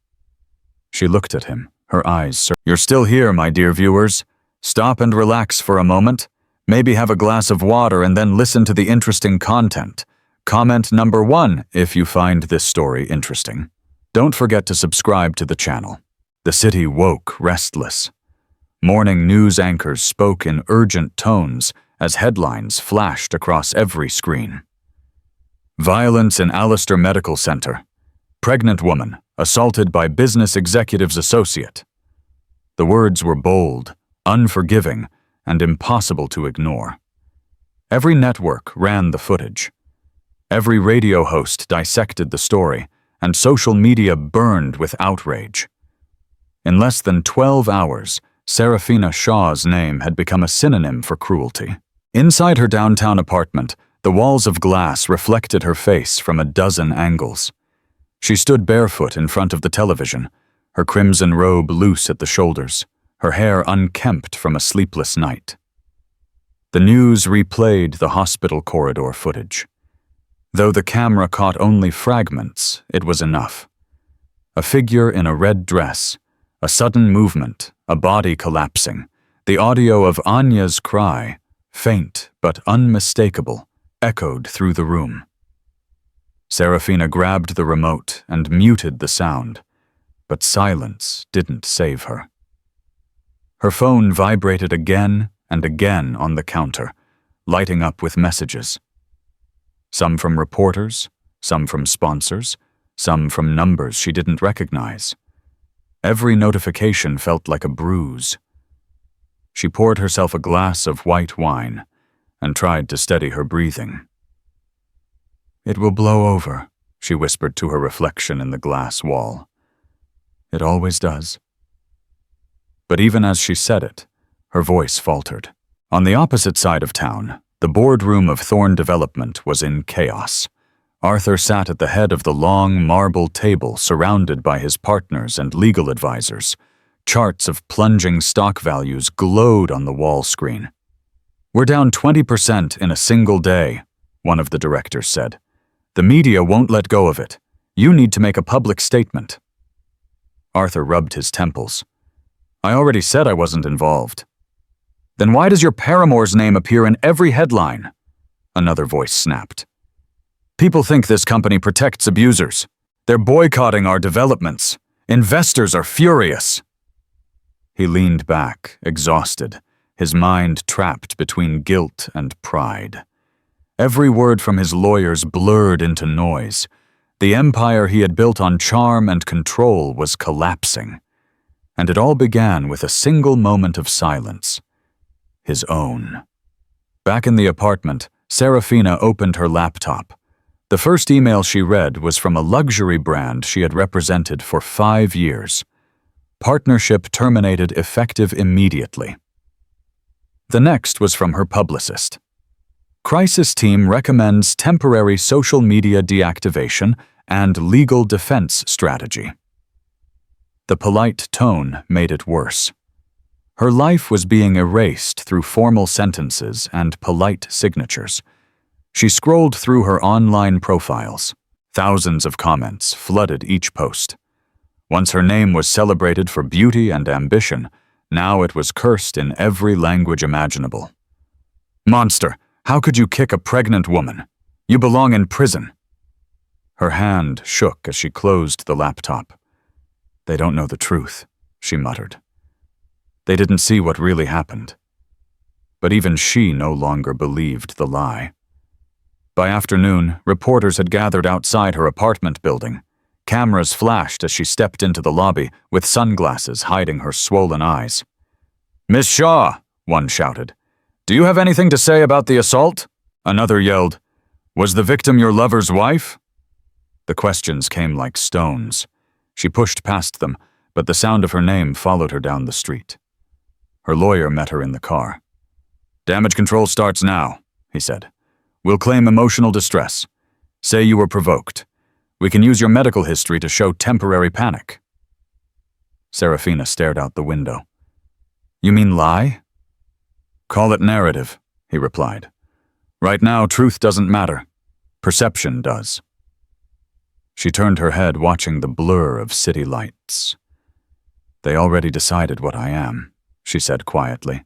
She looked at him, her eyes. You're still here, my dear viewers. Stop and relax for a moment. Maybe have a glass of water and then listen to the interesting content. Comment number 1 if you find this story interesting. Don't forget to subscribe to the channel. The city woke restless. Morning news anchors spoke in urgent tones as headlines flashed across every screen. Violence in Alistair Medical Center. Pregnant woman assaulted by business executive's associate. The words were bold, unforgiving, and impossible to ignore. Every network ran the footage. Every radio host dissected the story, and social media burned with outrage. In less than 12 hours, Serafina Shaw's name had become a synonym for cruelty. Inside her downtown apartment, the walls of glass reflected her face from a dozen angles. She stood barefoot in front of the television, her crimson robe loose at the shoulders, her hair unkempt from a sleepless night. The news replayed the hospital corridor footage. Though the camera caught only fragments, it was enough. A figure in a red dress, a sudden movement, a body collapsing, the audio of Anya's cry, faint but unmistakable, echoed through the room. Serafina grabbed the remote and muted the sound, but silence didn't save her. Her phone vibrated again and again on the counter, lighting up with messages. Some from reporters, some from sponsors, some from numbers she didn't recognize. Every notification felt like a bruise. She poured herself a glass of white wine and tried to steady her breathing. It will blow over, she whispered to her reflection in the glass wall. It always does. But even as she said it, her voice faltered. On the opposite side of town, the boardroom of Thorn Development was in chaos. Arthur sat at the head of the long marble table surrounded by his partners and legal advisors. Charts of plunging stock values glowed on the wall screen. We're down 20% in a single day, one of the directors said. The media won't let go of it. You need to make a public statement. Arthur rubbed his temples. I already said I wasn't involved. Then why does your paramour's name appear in every headline? Another voice snapped. People think this company protects abusers. They're boycotting our developments. Investors are furious. He leaned back, exhausted, his mind trapped between guilt and pride. Every word from his lawyers blurred into noise. The empire he had built on charm and control was collapsing. And it all began with a single moment of silence. his own. Back in the apartment, Serafina opened her laptop. The first email she read was from a luxury brand she had represented for 5 years. Partnership terminated effective immediately. The next was from her publicist. Crisis team recommends temporary social media deactivation and legal defense strategy. The polite tone made it worse. Her life was being erased through formal sentences and polite signatures. She scrolled through her online profiles. Thousands of comments flooded each post. Once her name was celebrated for beauty and ambition, now it was cursed in every language imaginable. "Monster, how could you kick a pregnant woman? You belong in prison." Her hand shook as she closed the laptop. "They don't know the truth," she muttered. They didn't see what really happened. But even she no longer believed the lie. By afternoon, reporters had gathered outside her apartment building. Cameras flashed as she stepped into the lobby, with sunglasses hiding her swollen eyes. "Miss Shaw," one shouted, "do you have anything to say about the assault?" Another yelled, "Was the victim your lover's wife?" The questions came like stones. She pushed past them, but the sound of her name followed her down the street. Her lawyer met her in the car. "Damage control starts now," he said. "We'll claim emotional distress. Say you were provoked. We can use your medical history to show temporary panic." Serafina stared out the window. "You mean lie?" "Call it narrative," he replied. "Right now, truth doesn't matter. Perception does." She turned her head, watching the blur of city lights. "They already decided what I am," she said quietly.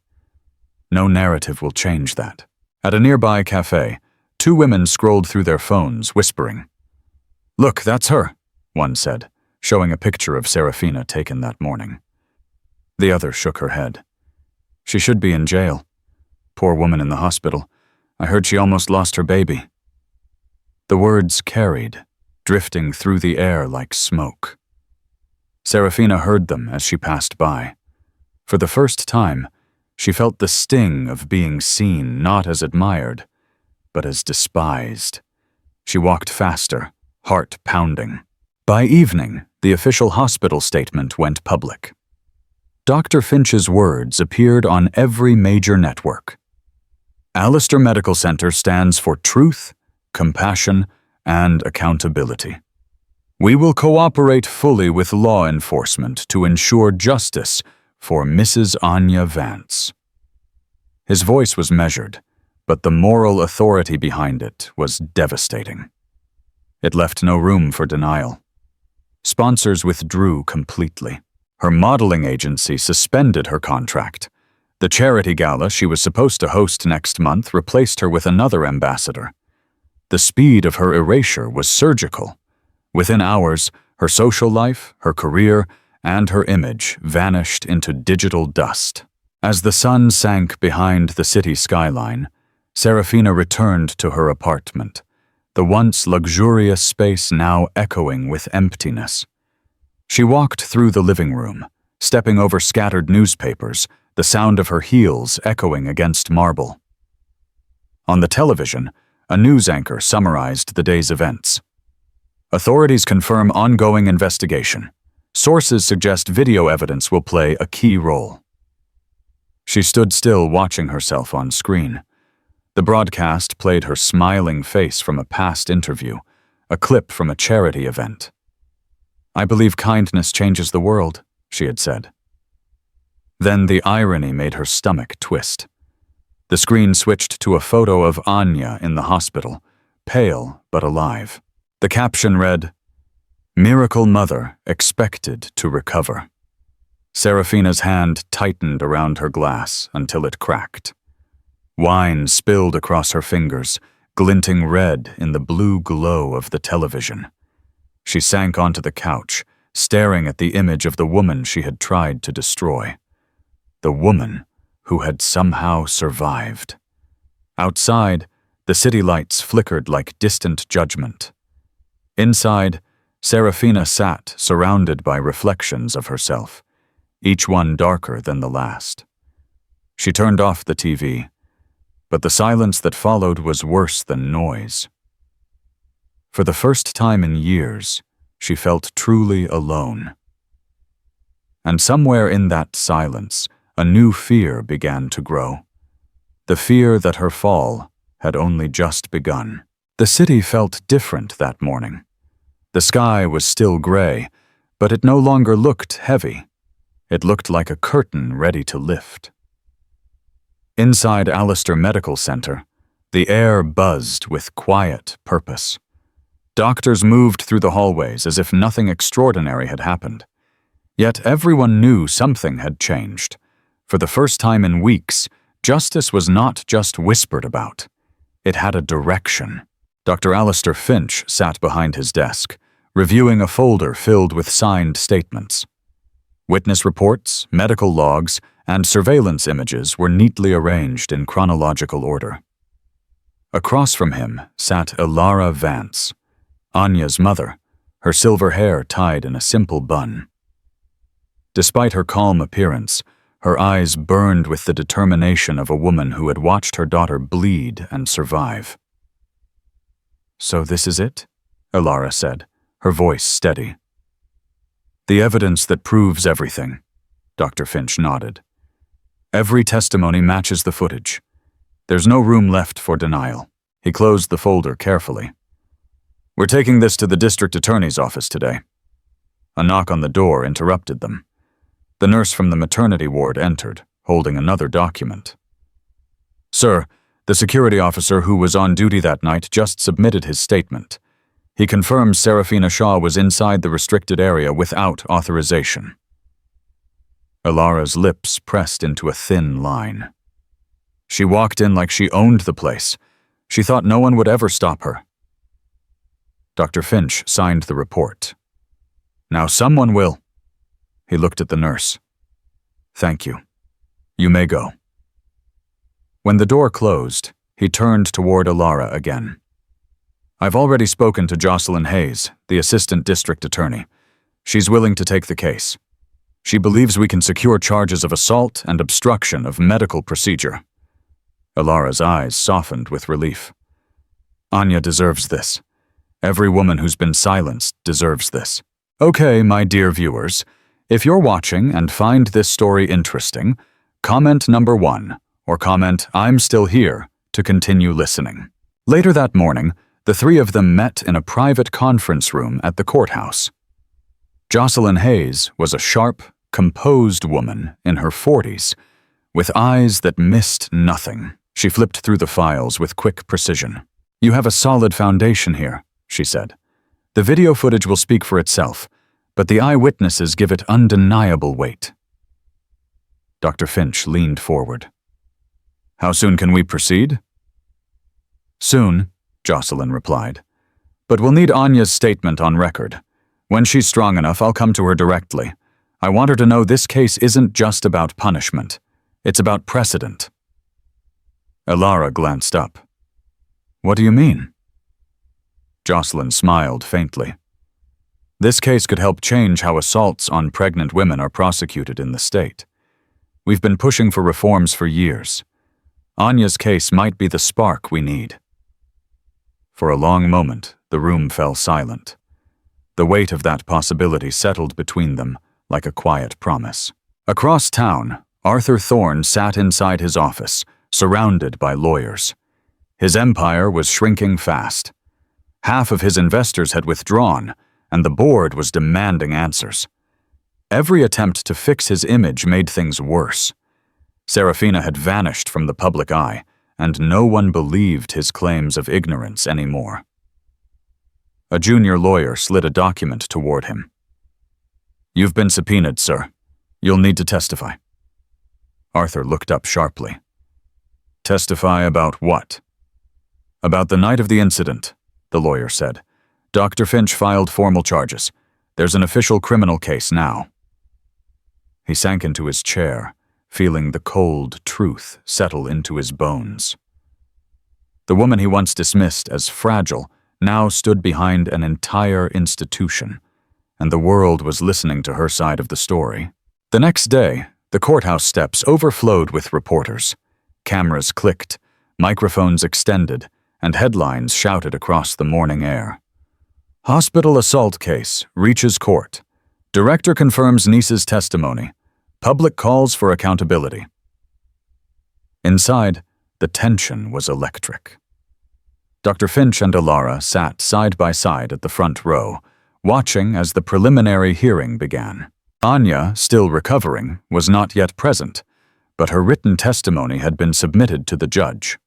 "No narrative will change that." At a nearby cafe, 2 women scrolled through their phones, whispering. "Look, that's her," one said, showing a picture of Serafina taken that morning. The other shook her head. "She should be in jail. Poor woman in the hospital. I heard she almost lost her baby." The words carried, drifting through the air like smoke. Serafina heard them as she passed by. For the first time, she felt the sting of being seen not as admired, but as despised. She walked faster, heart pounding. By evening, the official hospital statement went public. Dr. Finch's words appeared on every major network. Alistair Medical Center stands for truth, compassion, and accountability. We will cooperate fully with law enforcement to ensure justice for Mrs. Anya Vance. His voice was measured, but the moral authority behind it was devastating. It left no room for denial. Sponsors withdrew completely. Her modeling agency suspended her contract. The charity gala she was supposed to host next month replaced her with another ambassador. The speed of her erasure was surgical. Within hours, her social life, her career, and her image vanished into digital dust. As the sun sank behind the city skyline, Serafina returned to her apartment, the once luxurious space now echoing with emptiness. She walked through the living room, stepping over scattered newspapers, the sound of her heels echoing against marble. On the television, a news anchor summarized the day's events. Authorities confirm ongoing investigation. Sources suggest video evidence will play a key role. She stood still, watching herself on screen. The broadcast played her smiling face from a past interview, a clip from a charity event. "I believe kindness changes the world," she had said. Then the irony made her stomach twist. The screen switched to a photo of Anya in the hospital, pale but alive. The caption read, "Miracle Mother expected to recover." Serafina's hand tightened around her glass until it cracked. Wine spilled across her fingers, glinting red in the blue glow of the television. She sank onto the couch, staring at the image of the woman she had tried to destroy. The woman who had somehow survived. Outside, the city lights flickered like distant judgment. Inside, Serafina sat, surrounded by reflections of herself, each one darker than the last. She turned off the TV, but the silence that followed was worse than noise. For the first time in years, she felt truly alone. And somewhere in that silence, a new fear began to grow. The fear that her fall had only just begun. The city felt different that morning. The sky was still gray, but it no longer looked heavy. It looked like a curtain ready to lift. Inside Allister Medical Center, the air buzzed with quiet purpose. Doctors moved through the hallways as if nothing extraordinary had happened. Yet everyone knew something had changed. For the first time in weeks, justice was not just whispered about. It had a direction. Dr. Alistair Finch sat behind his desk, reviewing a folder filled with signed statements. Witness reports, medical logs, and surveillance images were neatly arranged in chronological order. Across from him sat Ilara Vance, Anya's mother, her silver hair tied in a simple bun. Despite her calm appearance, her eyes burned with the determination of a woman who had watched her daughter bleed and survive. "So this is it?" Ilara said, her voice steady. "The evidence that proves everything," Dr. Finch nodded. "Every testimony matches the footage. There's no room left for denial." He closed the folder carefully. "We're taking this to the district attorney's office today." A knock on the door interrupted them. The nurse from the maternity ward entered, holding another document. "Sir, the security officer who was on duty that night just submitted his statement. He confirms Serafina Shaw was inside the restricted area without authorization." Ilara's lips pressed into a thin line. She walked in like she owned the place. She thought no one would ever stop her. Dr. Finch signed the report. "Now someone will." He looked at the nurse. "Thank you. You may go." When the door closed, he turned toward Ilara again. "I've already spoken to Jocelyn Hayes, the assistant district attorney. She's willing to take the case. She believes we can secure charges of assault and obstruction of medical procedure." Ilara's eyes softened with relief. "Anya deserves this. Every woman who's been silenced deserves this." Okay, my dear viewers, if you're watching and find this story interesting, comment number 1 or comment "I'm still here" to continue listening. Later that morning, the three of them met in a private conference room at the courthouse. Jocelyn Hayes was a sharp, composed woman in her 40s, with eyes that missed nothing. She flipped through the files with quick precision. "You have a solid foundation here," she said. "The video footage will speak for itself, but the eyewitnesses give it undeniable weight." Dr. Finch leaned forward. "How soon can we proceed?" "Soon," Jocelyn replied. "But we'll need Anya's statement on record. When she's strong enough, I'll come to her directly. I want her to know this case isn't just about punishment. It's about precedent." Ilara glanced up. "What do you mean?" Jocelyn smiled faintly. "This case could help change how assaults on pregnant women are prosecuted in the state. We've been pushing for reforms for years. Anya's case might be the spark we need." For a long moment, the room fell silent. The weight of that possibility settled between them like a quiet promise. Across town, Arthur Thorne sat inside his office, surrounded by lawyers. His empire was shrinking fast. Half of his investors had withdrawn, and the board was demanding answers. Every attempt to fix his image made things worse. Serafina had vanished from the public eye, and no one believed his claims of ignorance anymore. A junior lawyer slid a document toward him. "You've been subpoenaed, sir. You'll need to testify." Arthur looked up sharply. "Testify about what?" "About the night of the incident," the lawyer said. "Dr. Finch filed formal charges. There's an official criminal case now." He sank into his chair, feeling the cold truth settle into his bones. The woman he once dismissed as fragile now stood behind an entire institution, and the world was listening to her side of the story. The next day, The courthouse steps overflowed with reporters. Cameras clicked, microphones extended, and headlines shouted across the morning air. Hospital assault case reaches court. Director confirms niece's testimony. Public calls for accountability. Inside, the tension was electric. Dr. Finch and Alara sat side by side at the front row, watching as the preliminary hearing began. Anya, still recovering, was not yet present, but her written testimony had been submitted to the judge.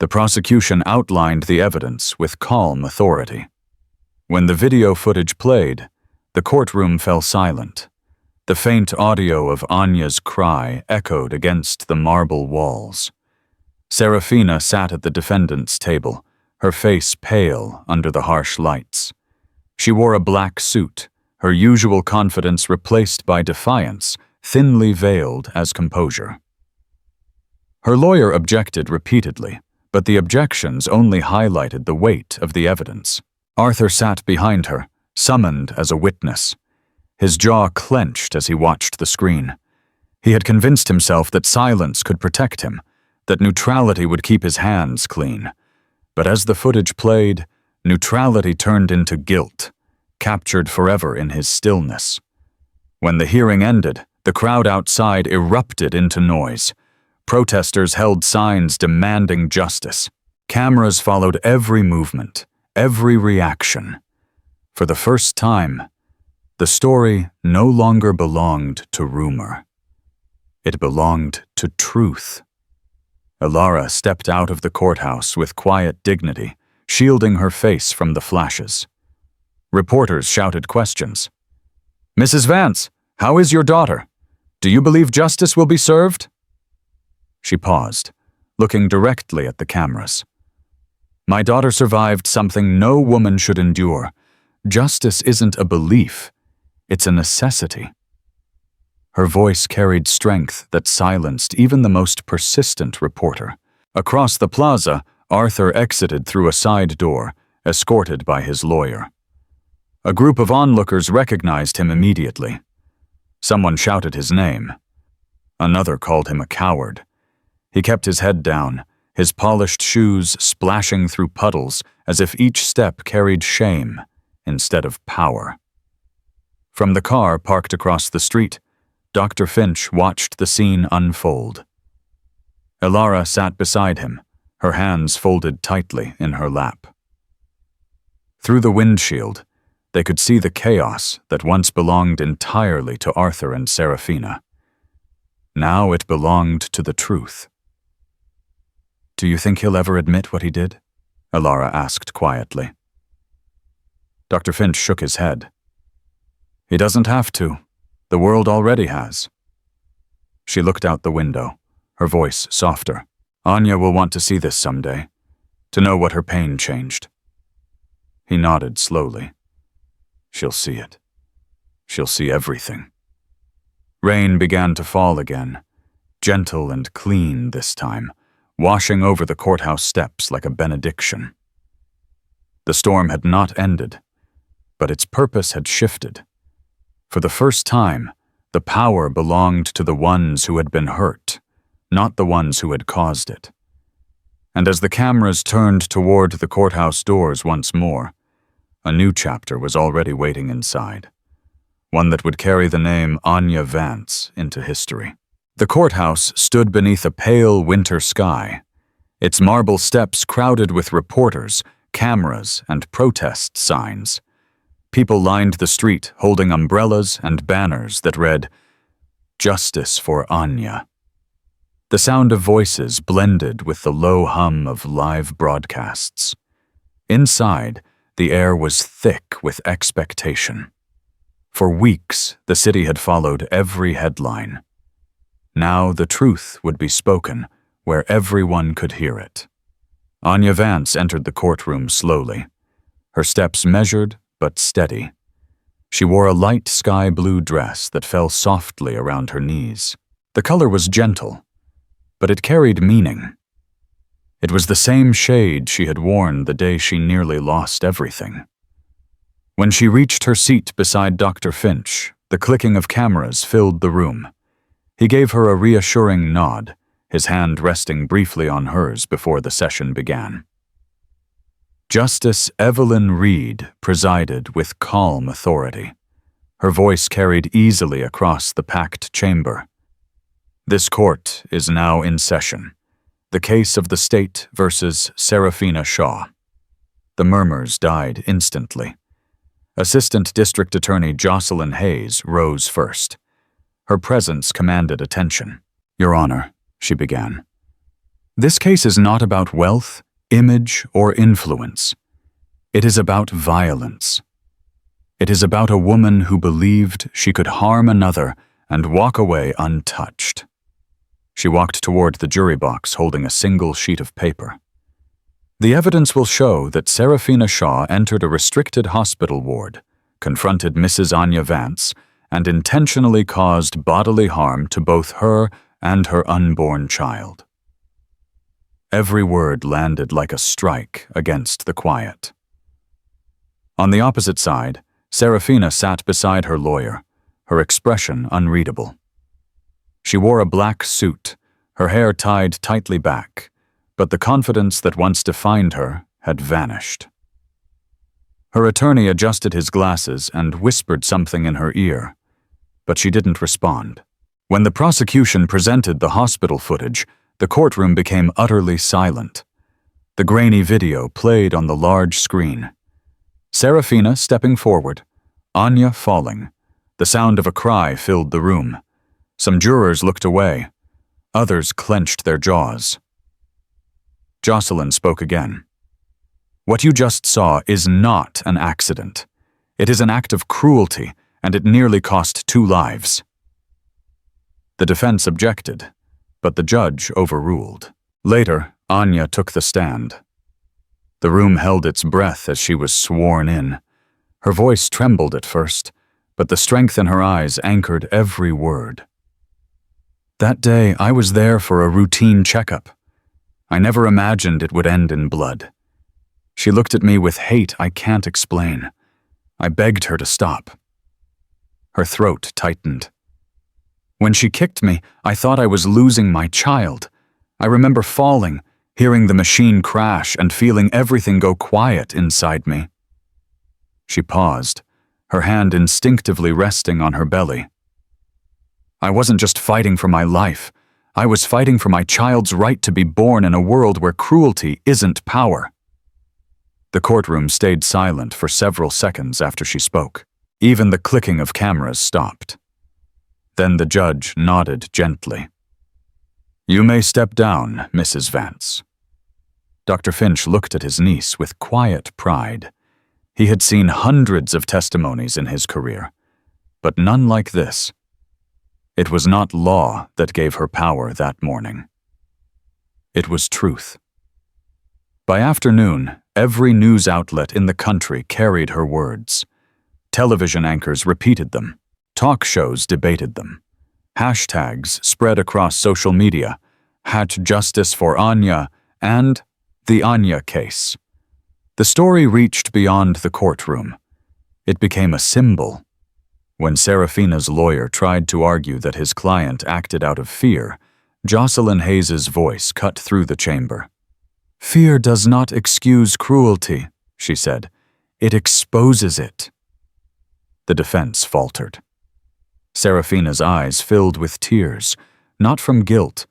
The prosecution outlined the evidence with calm authority. When the video footage played, the courtroom fell silent. The faint audio of Anya's cry echoed against the marble walls. Serafina sat at the defendant's table, her face pale under the harsh lights. She wore a black suit, her usual confidence replaced by defiance, thinly veiled as composure. Her lawyer objected repeatedly, but the objections only highlighted the weight of the evidence. Arthur sat behind her, summoned as a witness. His jaw clenched as he watched the screen. He had convinced himself that silence could protect him, that neutrality would keep his hands clean. But as the footage played, neutrality turned into guilt, captured forever in his stillness. When the hearing ended, the crowd outside erupted into noise. Protesters held signs demanding justice. Cameras followed every movement, every reaction. For the first time, the story no longer belonged to rumor. It belonged to truth. Alara stepped out of the courthouse with quiet dignity, shielding her face from the flashes. Reporters shouted questions. "Mrs. Vance, how is your daughter? Do you believe justice will be served?" She paused, looking directly at the cameras. "My daughter survived something no woman should endure. Justice isn't a belief, it's a necessity." Her voice carried strength that silenced even the most persistent reporter. Across the plaza, Arthur exited through a side door, escorted by his lawyer. A group of onlookers recognized him immediately. Someone shouted his name. Another called him a coward. He kept his head down, his polished shoes splashing through puddles as if each step carried shame instead of power. From the car parked across the street, Dr. Finch watched the scene unfold. Alara sat beside him, her hands folded tightly in her lap. Through the windshield, they could see the chaos that once belonged entirely to Arthur and Serafina. Now it belonged to the truth. "Do you think he'll ever admit what he did?" Alara asked quietly. Dr. Finch shook his head. "He doesn't have to. The world already has." She looked out the window, her voice softer. "Anya will want to see this someday, to know what her pain changed." He nodded slowly. "She'll see it. She'll see everything." Rain began to fall again, gentle and clean this time, washing over the courthouse steps like a benediction. The storm had not ended, but its purpose had shifted. For the first time, the power belonged to the ones who had been hurt, not the ones who had caused it. And as the cameras turned toward the courthouse doors once more, a new chapter was already waiting inside, one that would carry the name Anya Vance into history. The courthouse stood beneath a pale winter sky, its marble steps crowded with reporters, cameras, and protest signs. People lined the street holding umbrellas and banners that read, "Justice for Anya." The sound of voices blended with the low hum of live broadcasts. Inside, the air was thick with expectation. For weeks, the city had followed every headline. Now the truth would be spoken where everyone could hear it. Anya Vance entered the courtroom slowly, her steps measured but steady. She wore a light sky blue dress that fell softly around her knees. The color was gentle, but it carried meaning. It was the same shade she had worn the day she nearly lost everything. When she reached her seat beside Dr. Finch, the clicking of cameras filled the room. He gave her a reassuring nod, his hand resting briefly on hers before the session began. Justice Evelyn Reed presided with calm authority. Her voice carried easily across the packed chamber. This court is now in session. The case of the state versus Serafina Shaw. The murmurs died instantly. Assistant District Attorney Jocelyn Hayes rose first. Her presence commanded attention. "Your Honor," she began, "this case is not about wealth, image, or influence. It is about violence. It is about a woman who believed she could harm another and walk away untouched." She walked toward the jury box holding a single sheet of paper. "The evidence will show that Serafina Shaw entered a restricted hospital ward, confronted Mrs. Anya Vance, and intentionally caused bodily harm to both her and her unborn child." Every word landed like a strike against the quiet. On the opposite side, Serafina sat beside her lawyer, her expression unreadable. She wore a black suit, her hair tied tightly back, but the confidence that once defined her had vanished. Her attorney adjusted his glasses and whispered something in her ear, but she didn't respond. When the prosecution presented the hospital footage, the courtroom became utterly silent. The grainy video played on the large screen. Serafina stepping forward, Anya falling. The sound of a cry filled the room. Some jurors looked away. Others clenched their jaws. Jocelyn spoke again. "What you just saw is not an accident. It is an act of cruelty, and it nearly cost 2 lives. The defense objected, but the judge overruled. Later, Anya took the stand. The room held its breath as she was sworn in. Her voice trembled at first, but the strength in her eyes anchored every word. "That day, I was there for a routine checkup. I never imagined it would end in blood. She looked at me with hate I can't explain. I begged her to stop." Her throat tightened. "When she kicked me, I thought I was losing my child. I remember falling, hearing the machine crash and feeling everything go quiet inside me." She paused, her hand instinctively resting on her belly. "I wasn't just fighting for my life. I was fighting for my child's right to be born in a world where cruelty isn't power." The courtroom stayed silent for several seconds after she spoke. Even the clicking of cameras stopped. Then the judge nodded gently. "You may step down, Mrs. Vance." Dr. Finch looked at his niece with quiet pride. He had seen hundreds of testimonies in his career, but none like this. It was not law that gave her power that morning. It was truth. By afternoon, every news outlet in the country carried her words. Television anchors repeated them. Talk shows debated them. Hashtags spread across social media. #Justice for Anya and the Anya case. The story reached beyond the courtroom. It became a symbol. When Serafina's lawyer tried to argue that his client acted out of fear, Jocelyn Hayes's voice cut through the chamber. "Fear does not excuse cruelty," she said. "It exposes it." The defense faltered. Serafina's eyes filled with tears, not from guilt,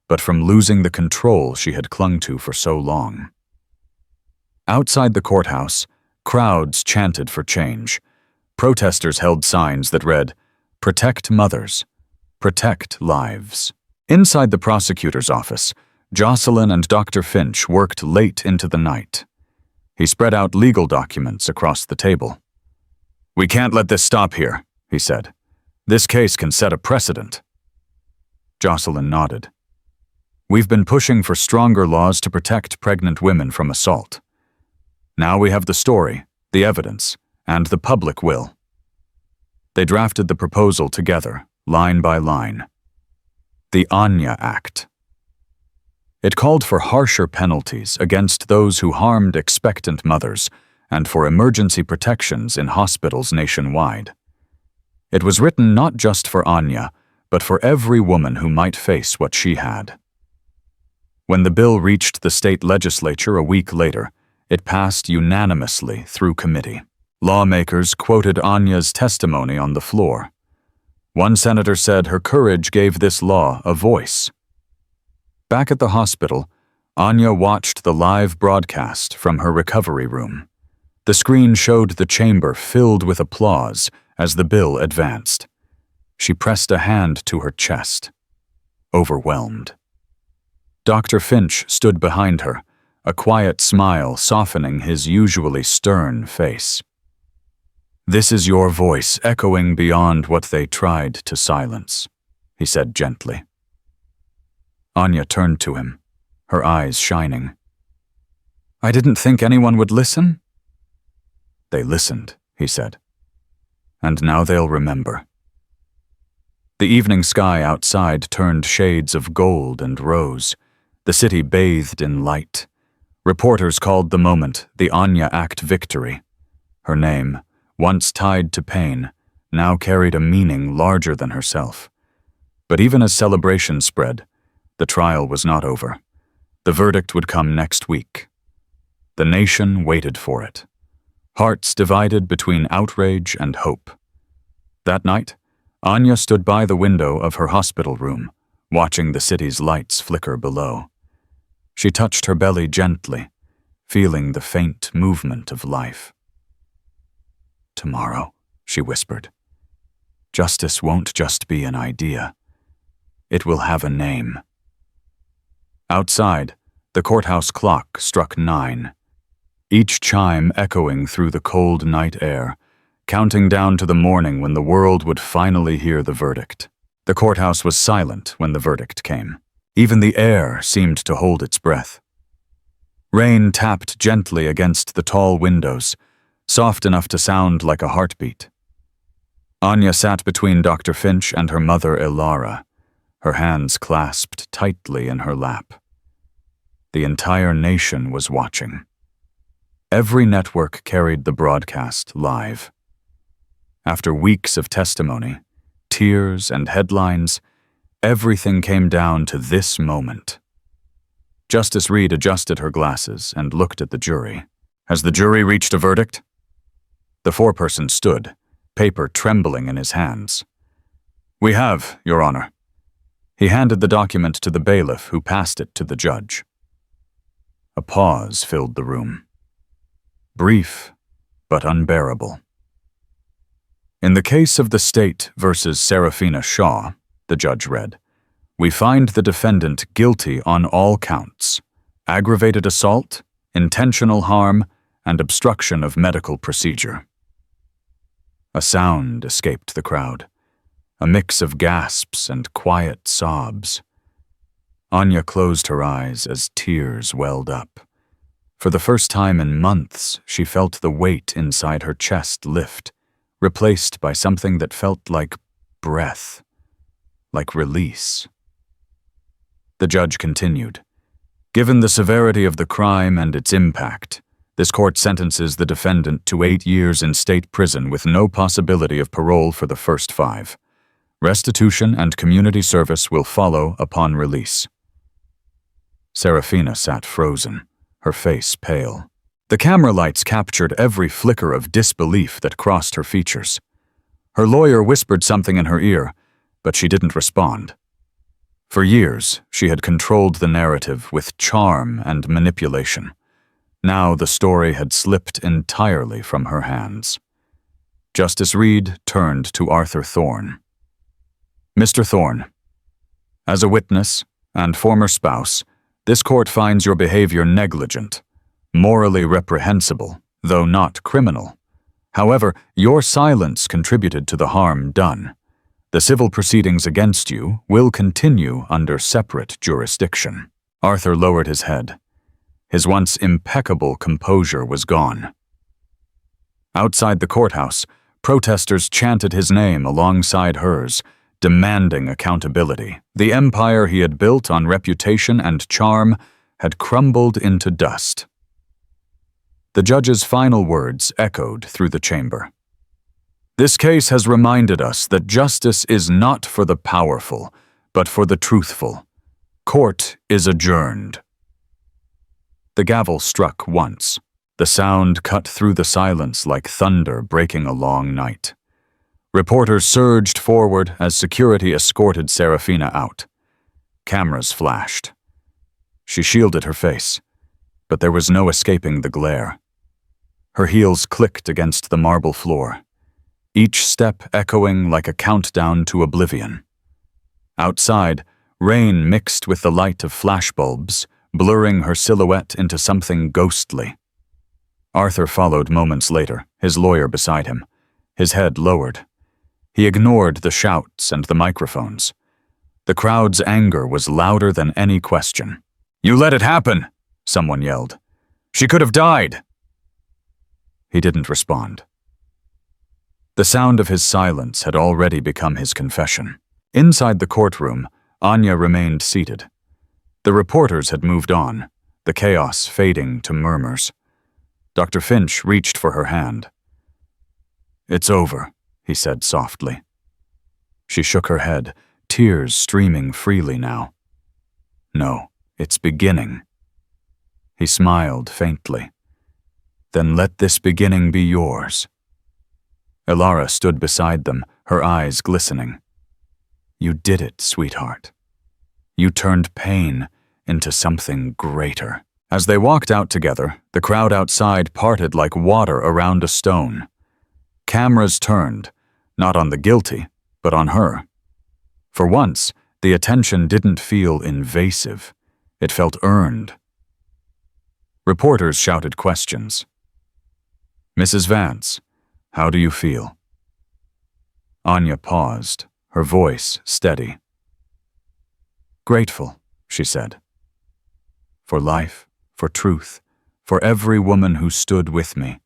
but from losing the control she had clung to for so long. Outside the courthouse, crowds chanted for change. Protesters held signs that read, "Protect mothers. Protect lives." Inside the prosecutor's office, Jocelyn and Dr. Finch worked late into the night. He spread out legal documents across the table. "We can't let this stop here," he said. "This case can set a precedent." Jocelyn nodded. "We've been pushing for stronger laws to protect pregnant women from assault. Now we have the story, the evidence, and the public will." They drafted the proposal together, line by line. The Anya Act. It called for harsher penalties against those who harmed expectant mothers and for emergency protections in hospitals nationwide. It was written not just for Anya, but for every woman who might face what she had. When the bill reached the state legislature a week later, it passed unanimously through committee. Lawmakers quoted Anya's testimony on the floor. One senator said her courage gave this law a voice. Back at the hospital, Anya watched the live broadcast from her recovery room. The screen showed the chamber filled with applause as the bill advanced. She pressed a hand to her chest, overwhelmed. Dr. Finch stood behind her, a quiet smile softening his usually stern face. "This is your voice echoing beyond what they tried to silence," he said gently. Anya turned to him, her eyes shining. "I didn't think anyone would listen." "They listened," he said. "And now they'll remember." The evening sky outside turned shades of gold and rose. The city bathed in light. Reporters called the moment the Anya Act victory. Her name, once tied to pain, now carried a meaning larger than herself. But even as celebration spread, the trial was not over. The verdict would come next week. The nation waited for it, hearts divided between outrage and hope. That night, Anya stood by the window of her hospital room, watching the city's lights flicker below. She touched her belly gently, feeling the faint movement of life. "Tomorrow," she whispered, "justice won't just be an idea. It will have a name." Outside, the courthouse clock struck 9, each chime echoing through the cold night air, counting down to the morning when the world would finally hear the verdict. The courthouse was silent when the verdict came. Even the air seemed to hold its breath. Rain tapped gently against the tall windows, soft enough to sound like a heartbeat. Anya sat between Dr. Finch and her mother Ilara, her hands clasped tightly in her lap. The entire nation was watching. Every network carried the broadcast live. After weeks of testimony, tears, and headlines, everything came down to this moment. Justice Reed adjusted her glasses and looked at the jury. "Has the jury reached a verdict?" The foreperson stood, paper trembling in his hands. "We have, Your Honor." He handed the document to the bailiff, who passed it to the judge. A pause filled the room. Brief, but unbearable. "In the case of the state versus Serafina Shaw," the judge read, "we find the defendant guilty on all counts: aggravated assault, intentional harm, and obstruction of medical procedure." A sound escaped the crowd, a mix of gasps and quiet sobs. Anya closed her eyes as tears welled up. For the first time in months, she felt the weight inside her chest lift, replaced by something that felt like breath, like release. The judge continued, "Given the severity of the crime and its impact, this court sentences the defendant to 8 years in state prison with no possibility of parole for the first 5. Restitution and community service will follow upon release." Serafina sat frozen, her face pale. The camera lights captured every flicker of disbelief that crossed her features. Her lawyer whispered something in her ear, but she didn't respond. For years, she had controlled the narrative with charm and manipulation. Now the story had slipped entirely from her hands. Justice Reed turned to Arthur Thorne. "Mr. Thorne, as a witness and former spouse, this court finds your behavior negligent, morally reprehensible, though not criminal. However, your silence contributed to the harm done. The civil proceedings against you will continue under separate jurisdiction." Arthur lowered his head. His once impeccable composure was gone. Outside the courthouse, protesters chanted his name alongside hers, demanding accountability. The empire he had built on reputation and charm had crumbled into dust. The judge's final words echoed through the chamber. This case has reminded us that justice is not for the powerful, but for the truthful. Court is adjourned. The gavel struck once. The sound cut through the silence like thunder breaking a long night. Reporters surged forward as security escorted Serafina out. Cameras flashed. She shielded her face, but there was no escaping the glare. Her heels clicked against the marble floor, each step echoing like a countdown to oblivion. Outside, rain mixed with the light of flashbulbs, blurring her silhouette into something ghostly. Arthur followed moments later, his lawyer beside him, his head lowered. He ignored the shouts and the microphones. The crowd's anger was louder than any question. "You let it happen!" someone yelled. "She could have died!" He didn't respond. The sound of his silence had already become his confession. Inside the courtroom, Anya remained seated. The reporters had moved on, the chaos fading to murmurs. Dr. Finch reached for her hand. "It's over," he said softly. She shook her head, tears streaming freely now. "No, it's beginning." He smiled faintly. "Then let this beginning be yours." Elara stood beside them, her eyes glistening. "You did it, sweetheart. You turned pain into something greater." As they walked out together, the crowd outside parted like water around a stone. Cameras turned, not on the guilty, but on her. For once, the attention didn't feel invasive. It felt earned. Reporters shouted questions. "Mrs. Vance, how do you feel?" Anya paused, her voice steady. "Grateful," she said. "For life, for truth, for every woman who stood with me,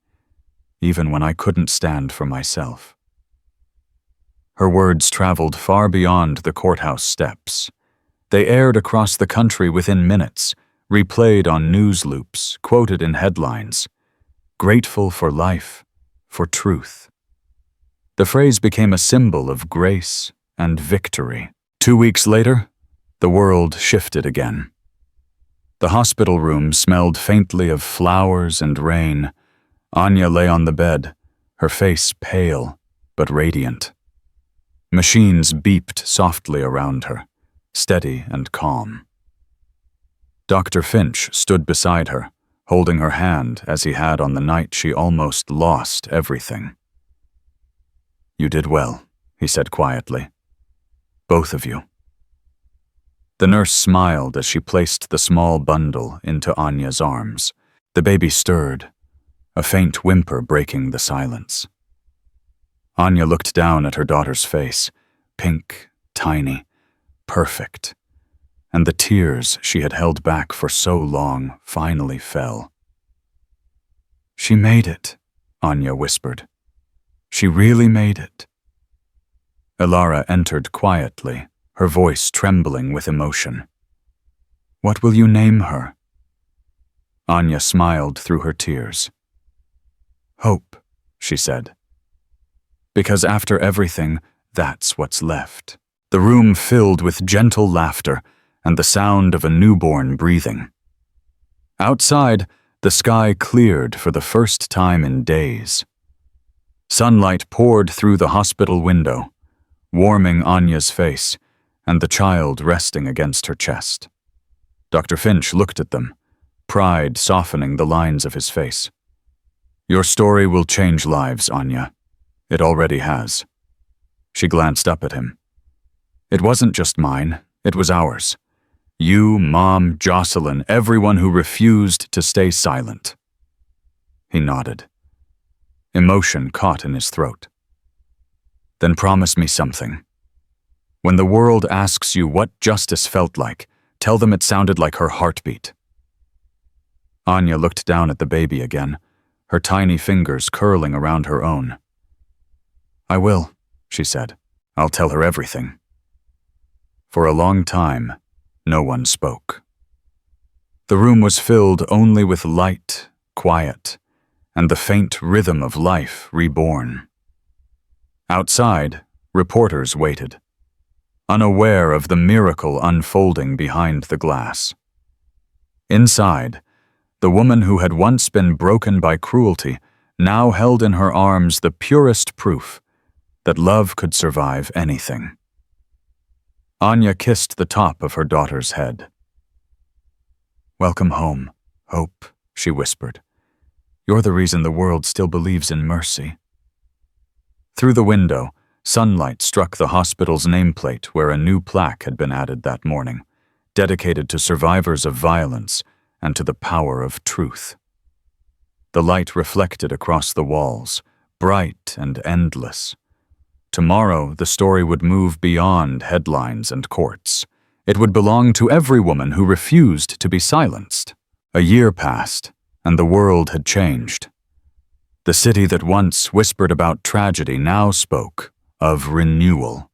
even when I couldn't stand for myself." Her words traveled far beyond the courthouse steps. They aired across the country within minutes, replayed on news loops, quoted in headlines. Grateful for life, for truth. The phrase became a symbol of grace and victory. 2 weeks later, the world shifted again. The hospital room smelled faintly of flowers and rain. Anya lay on the bed, her face pale but radiant. Machines beeped softly around her, steady and calm. Dr. Finch stood beside her, holding her hand as he had on the night she almost lost everything. "You did well," he said quietly. "Both of you." The nurse smiled as she placed the small bundle into Anya's arms. The baby stirred, a faint whimper breaking the silence. Anya looked down at her daughter's face, pink, tiny, perfect, and the tears she had held back for so long finally fell. "She made it," Anya whispered. "She really made it." Elara entered quietly, her voice trembling with emotion. "What will you name her?" Anya smiled through her tears. "Hope," she said. "Because after everything, that's what's left." The room filled with gentle laughter and the sound of a newborn breathing. Outside, the sky cleared for the first time in days. Sunlight poured through the hospital window, warming Anya's face and the child resting against her chest. Dr. Finch looked at them, pride softening the lines of his face. "Your story will change lives, Anya. It already has." She glanced up at him. "It wasn't just mine, it was ours. You, Mom, Jocelyn, everyone who refused to stay silent." He nodded. Emotion caught in his throat. "Then promise me something. When the world asks you what justice felt like, tell them it sounded like her heartbeat." Anya looked down at the baby again, her tiny fingers curling around her own. "I will," she said. "I'll tell her everything." For a long time, no one spoke. The room was filled only with light, quiet, and the faint rhythm of life reborn. Outside, reporters waited, unaware of the miracle unfolding behind the glass. Inside, the woman who had once been broken by cruelty now held in her arms the purest proof that love could survive anything. Anya kissed the top of her daughter's head. "Welcome home, Hope," she whispered. "You're the reason the world still believes in mercy." Through the window, sunlight struck the hospital's nameplate where a new plaque had been added that morning, dedicated to survivors of violence and to the power of truth. The light reflected across the walls, bright and endless. Tomorrow, the story would move beyond headlines and courts. It would belong to every woman who refused to be silenced. A year passed, and the world had changed. The city that once whispered about tragedy now spoke of renewal.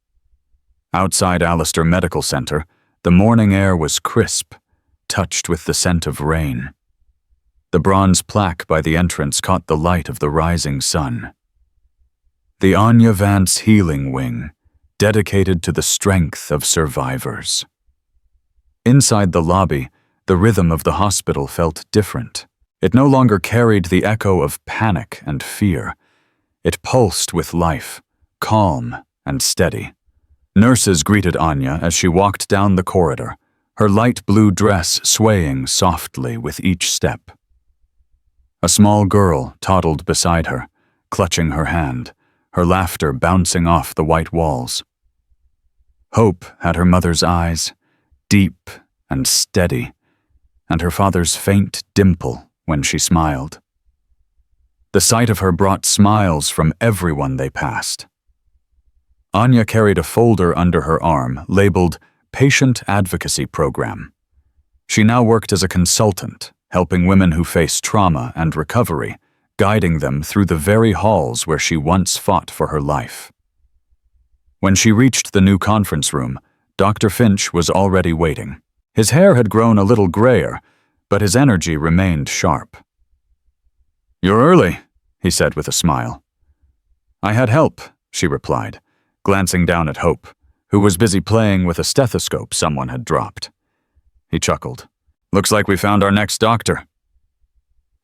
Outside Alistair Medical Center, the morning air was crisp, touched with the scent of rain. The bronze plaque by the entrance caught the light of the rising sun. The Anya Vance Healing Wing, dedicated to the strength of survivors. Inside the lobby, the rhythm of the hospital felt different. It no longer carried the echo of panic and fear. It pulsed with life, calm and steady. Nurses greeted Anya as she walked down the corridor, her light blue dress swaying softly with each step. A small girl toddled beside her, clutching her hand, her laughter bouncing off the white walls. Hope had her mother's eyes, deep and steady, and her father's faint dimple when she smiled. The sight of her brought smiles from everyone they passed. Anya carried a folder under her arm labeled Patient Advocacy Program. She now worked as a consultant, helping women who face trauma and recovery, guiding them through the very halls where she once fought for her life. When she reached the new conference room, Dr. Finch was already waiting. His hair had grown a little grayer, but his energy remained sharp. "You're early," he said with a smile. "I had help," she replied, glancing down at Hope, who was busy playing with a stethoscope someone had dropped. He chuckled. "Looks like we found our next doctor."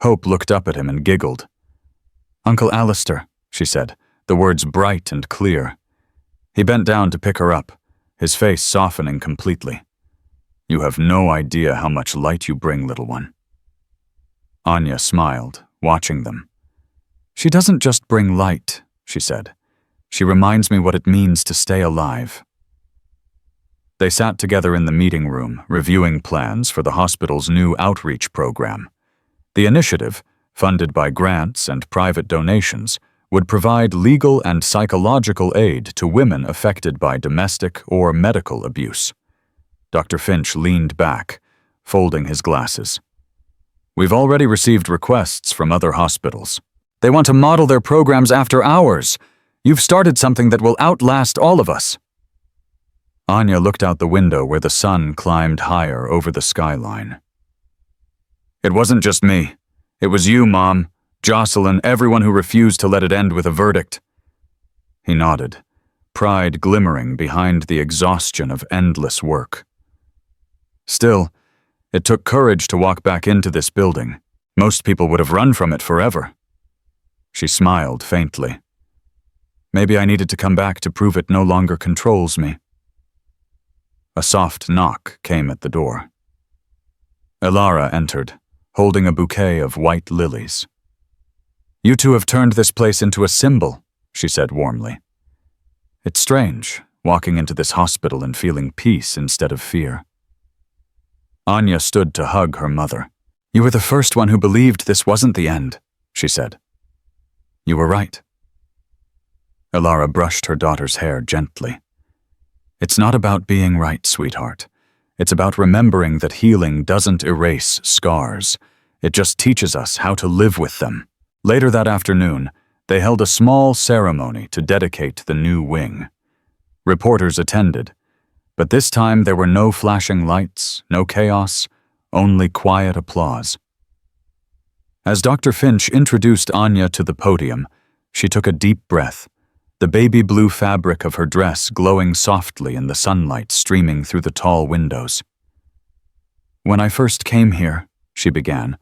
Hope looked up at him and giggled. "Uncle Alistair," she said, the words bright and clear. He bent down to pick her up, his face softening completely. "You have no idea how much light you bring, little one." Anya smiled, watching them. "She doesn't just bring light," she said. "She reminds me what it means to stay alive." They sat together in the meeting room, reviewing plans for the hospital's new outreach program. The initiative, funded by grants and private donations, would provide legal and psychological aid to women affected by domestic or medical abuse. Dr. Finch leaned back, folding his glasses. "We've already received requests from other hospitals. They want to model their programs after ours. You've started something that will outlast all of us." Anya looked out the window where the sun climbed higher over the skyline. "It wasn't just me. It was you, Mom, Jocelyn, everyone who refused to let it end with a verdict." He nodded, pride glimmering behind the exhaustion of endless work. "Still, it took courage to walk back into this building. Most people would have run from it forever." She smiled faintly. "Maybe I needed to come back to prove it no longer controls me." A soft knock came at the door. Elara entered, holding a bouquet of white lilies. "You two have turned this place into a symbol," she said warmly. "It's strange, walking into this hospital and feeling peace instead of fear." Anya stood to hug her mother. "You were the first one who believed this wasn't the end," she said. "You were right." Elara brushed her daughter's hair gently. "It's not about being right, sweetheart. It's about remembering that healing doesn't erase scars. It just teaches us how to live with them." Later that afternoon, they held a small ceremony to dedicate the new wing. Reporters attended, but this time there were no flashing lights, no chaos, only quiet applause. As Dr. Finch introduced Anya to the podium, she took a deep breath, the baby blue fabric of her dress glowing softly in the sunlight streaming through the tall windows. "When I first came here," she began,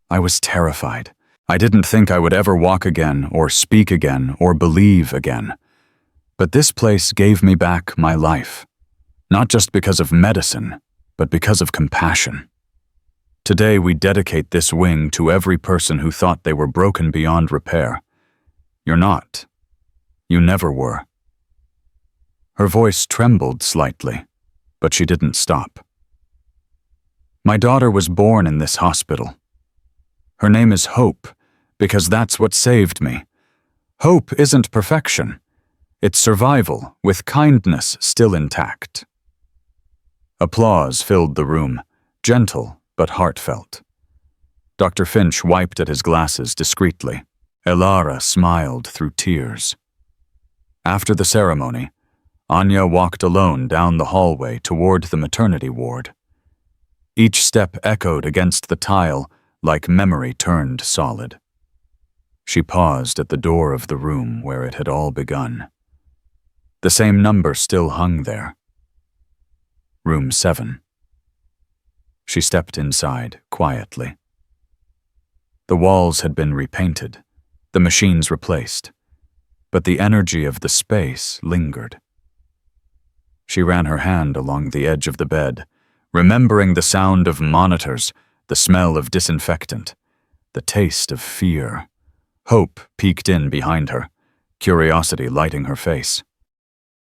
"I was terrified. I didn't think I would ever walk again, or speak again, or believe again. But this place gave me back my life, not just because of medicine, but because of compassion. Today we dedicate this wing to every person who thought they were broken beyond repair. You're not. You never were." Her voice trembled slightly, but she didn't stop. "My daughter was born in this hospital. Her name is Hope, because that's what saved me. Hope isn't perfection. It's survival, with kindness still intact." Applause filled the room, gentle but heartfelt. Dr. Finch wiped at his glasses discreetly. Elara smiled through tears. After the ceremony, Anya walked alone down the hallway toward the maternity ward. Each step echoed against the tile like memory turned solid. She paused at the door of the room where it had all begun. The same number still hung there. Room 7. She stepped inside quietly. The walls had been repainted, the machines replaced, but the energy of the space lingered. She ran her hand along the edge of the bed, remembering the sound of monitors, the smell of disinfectant, the taste of fear. Hope peeked in behind her, curiosity lighting her face.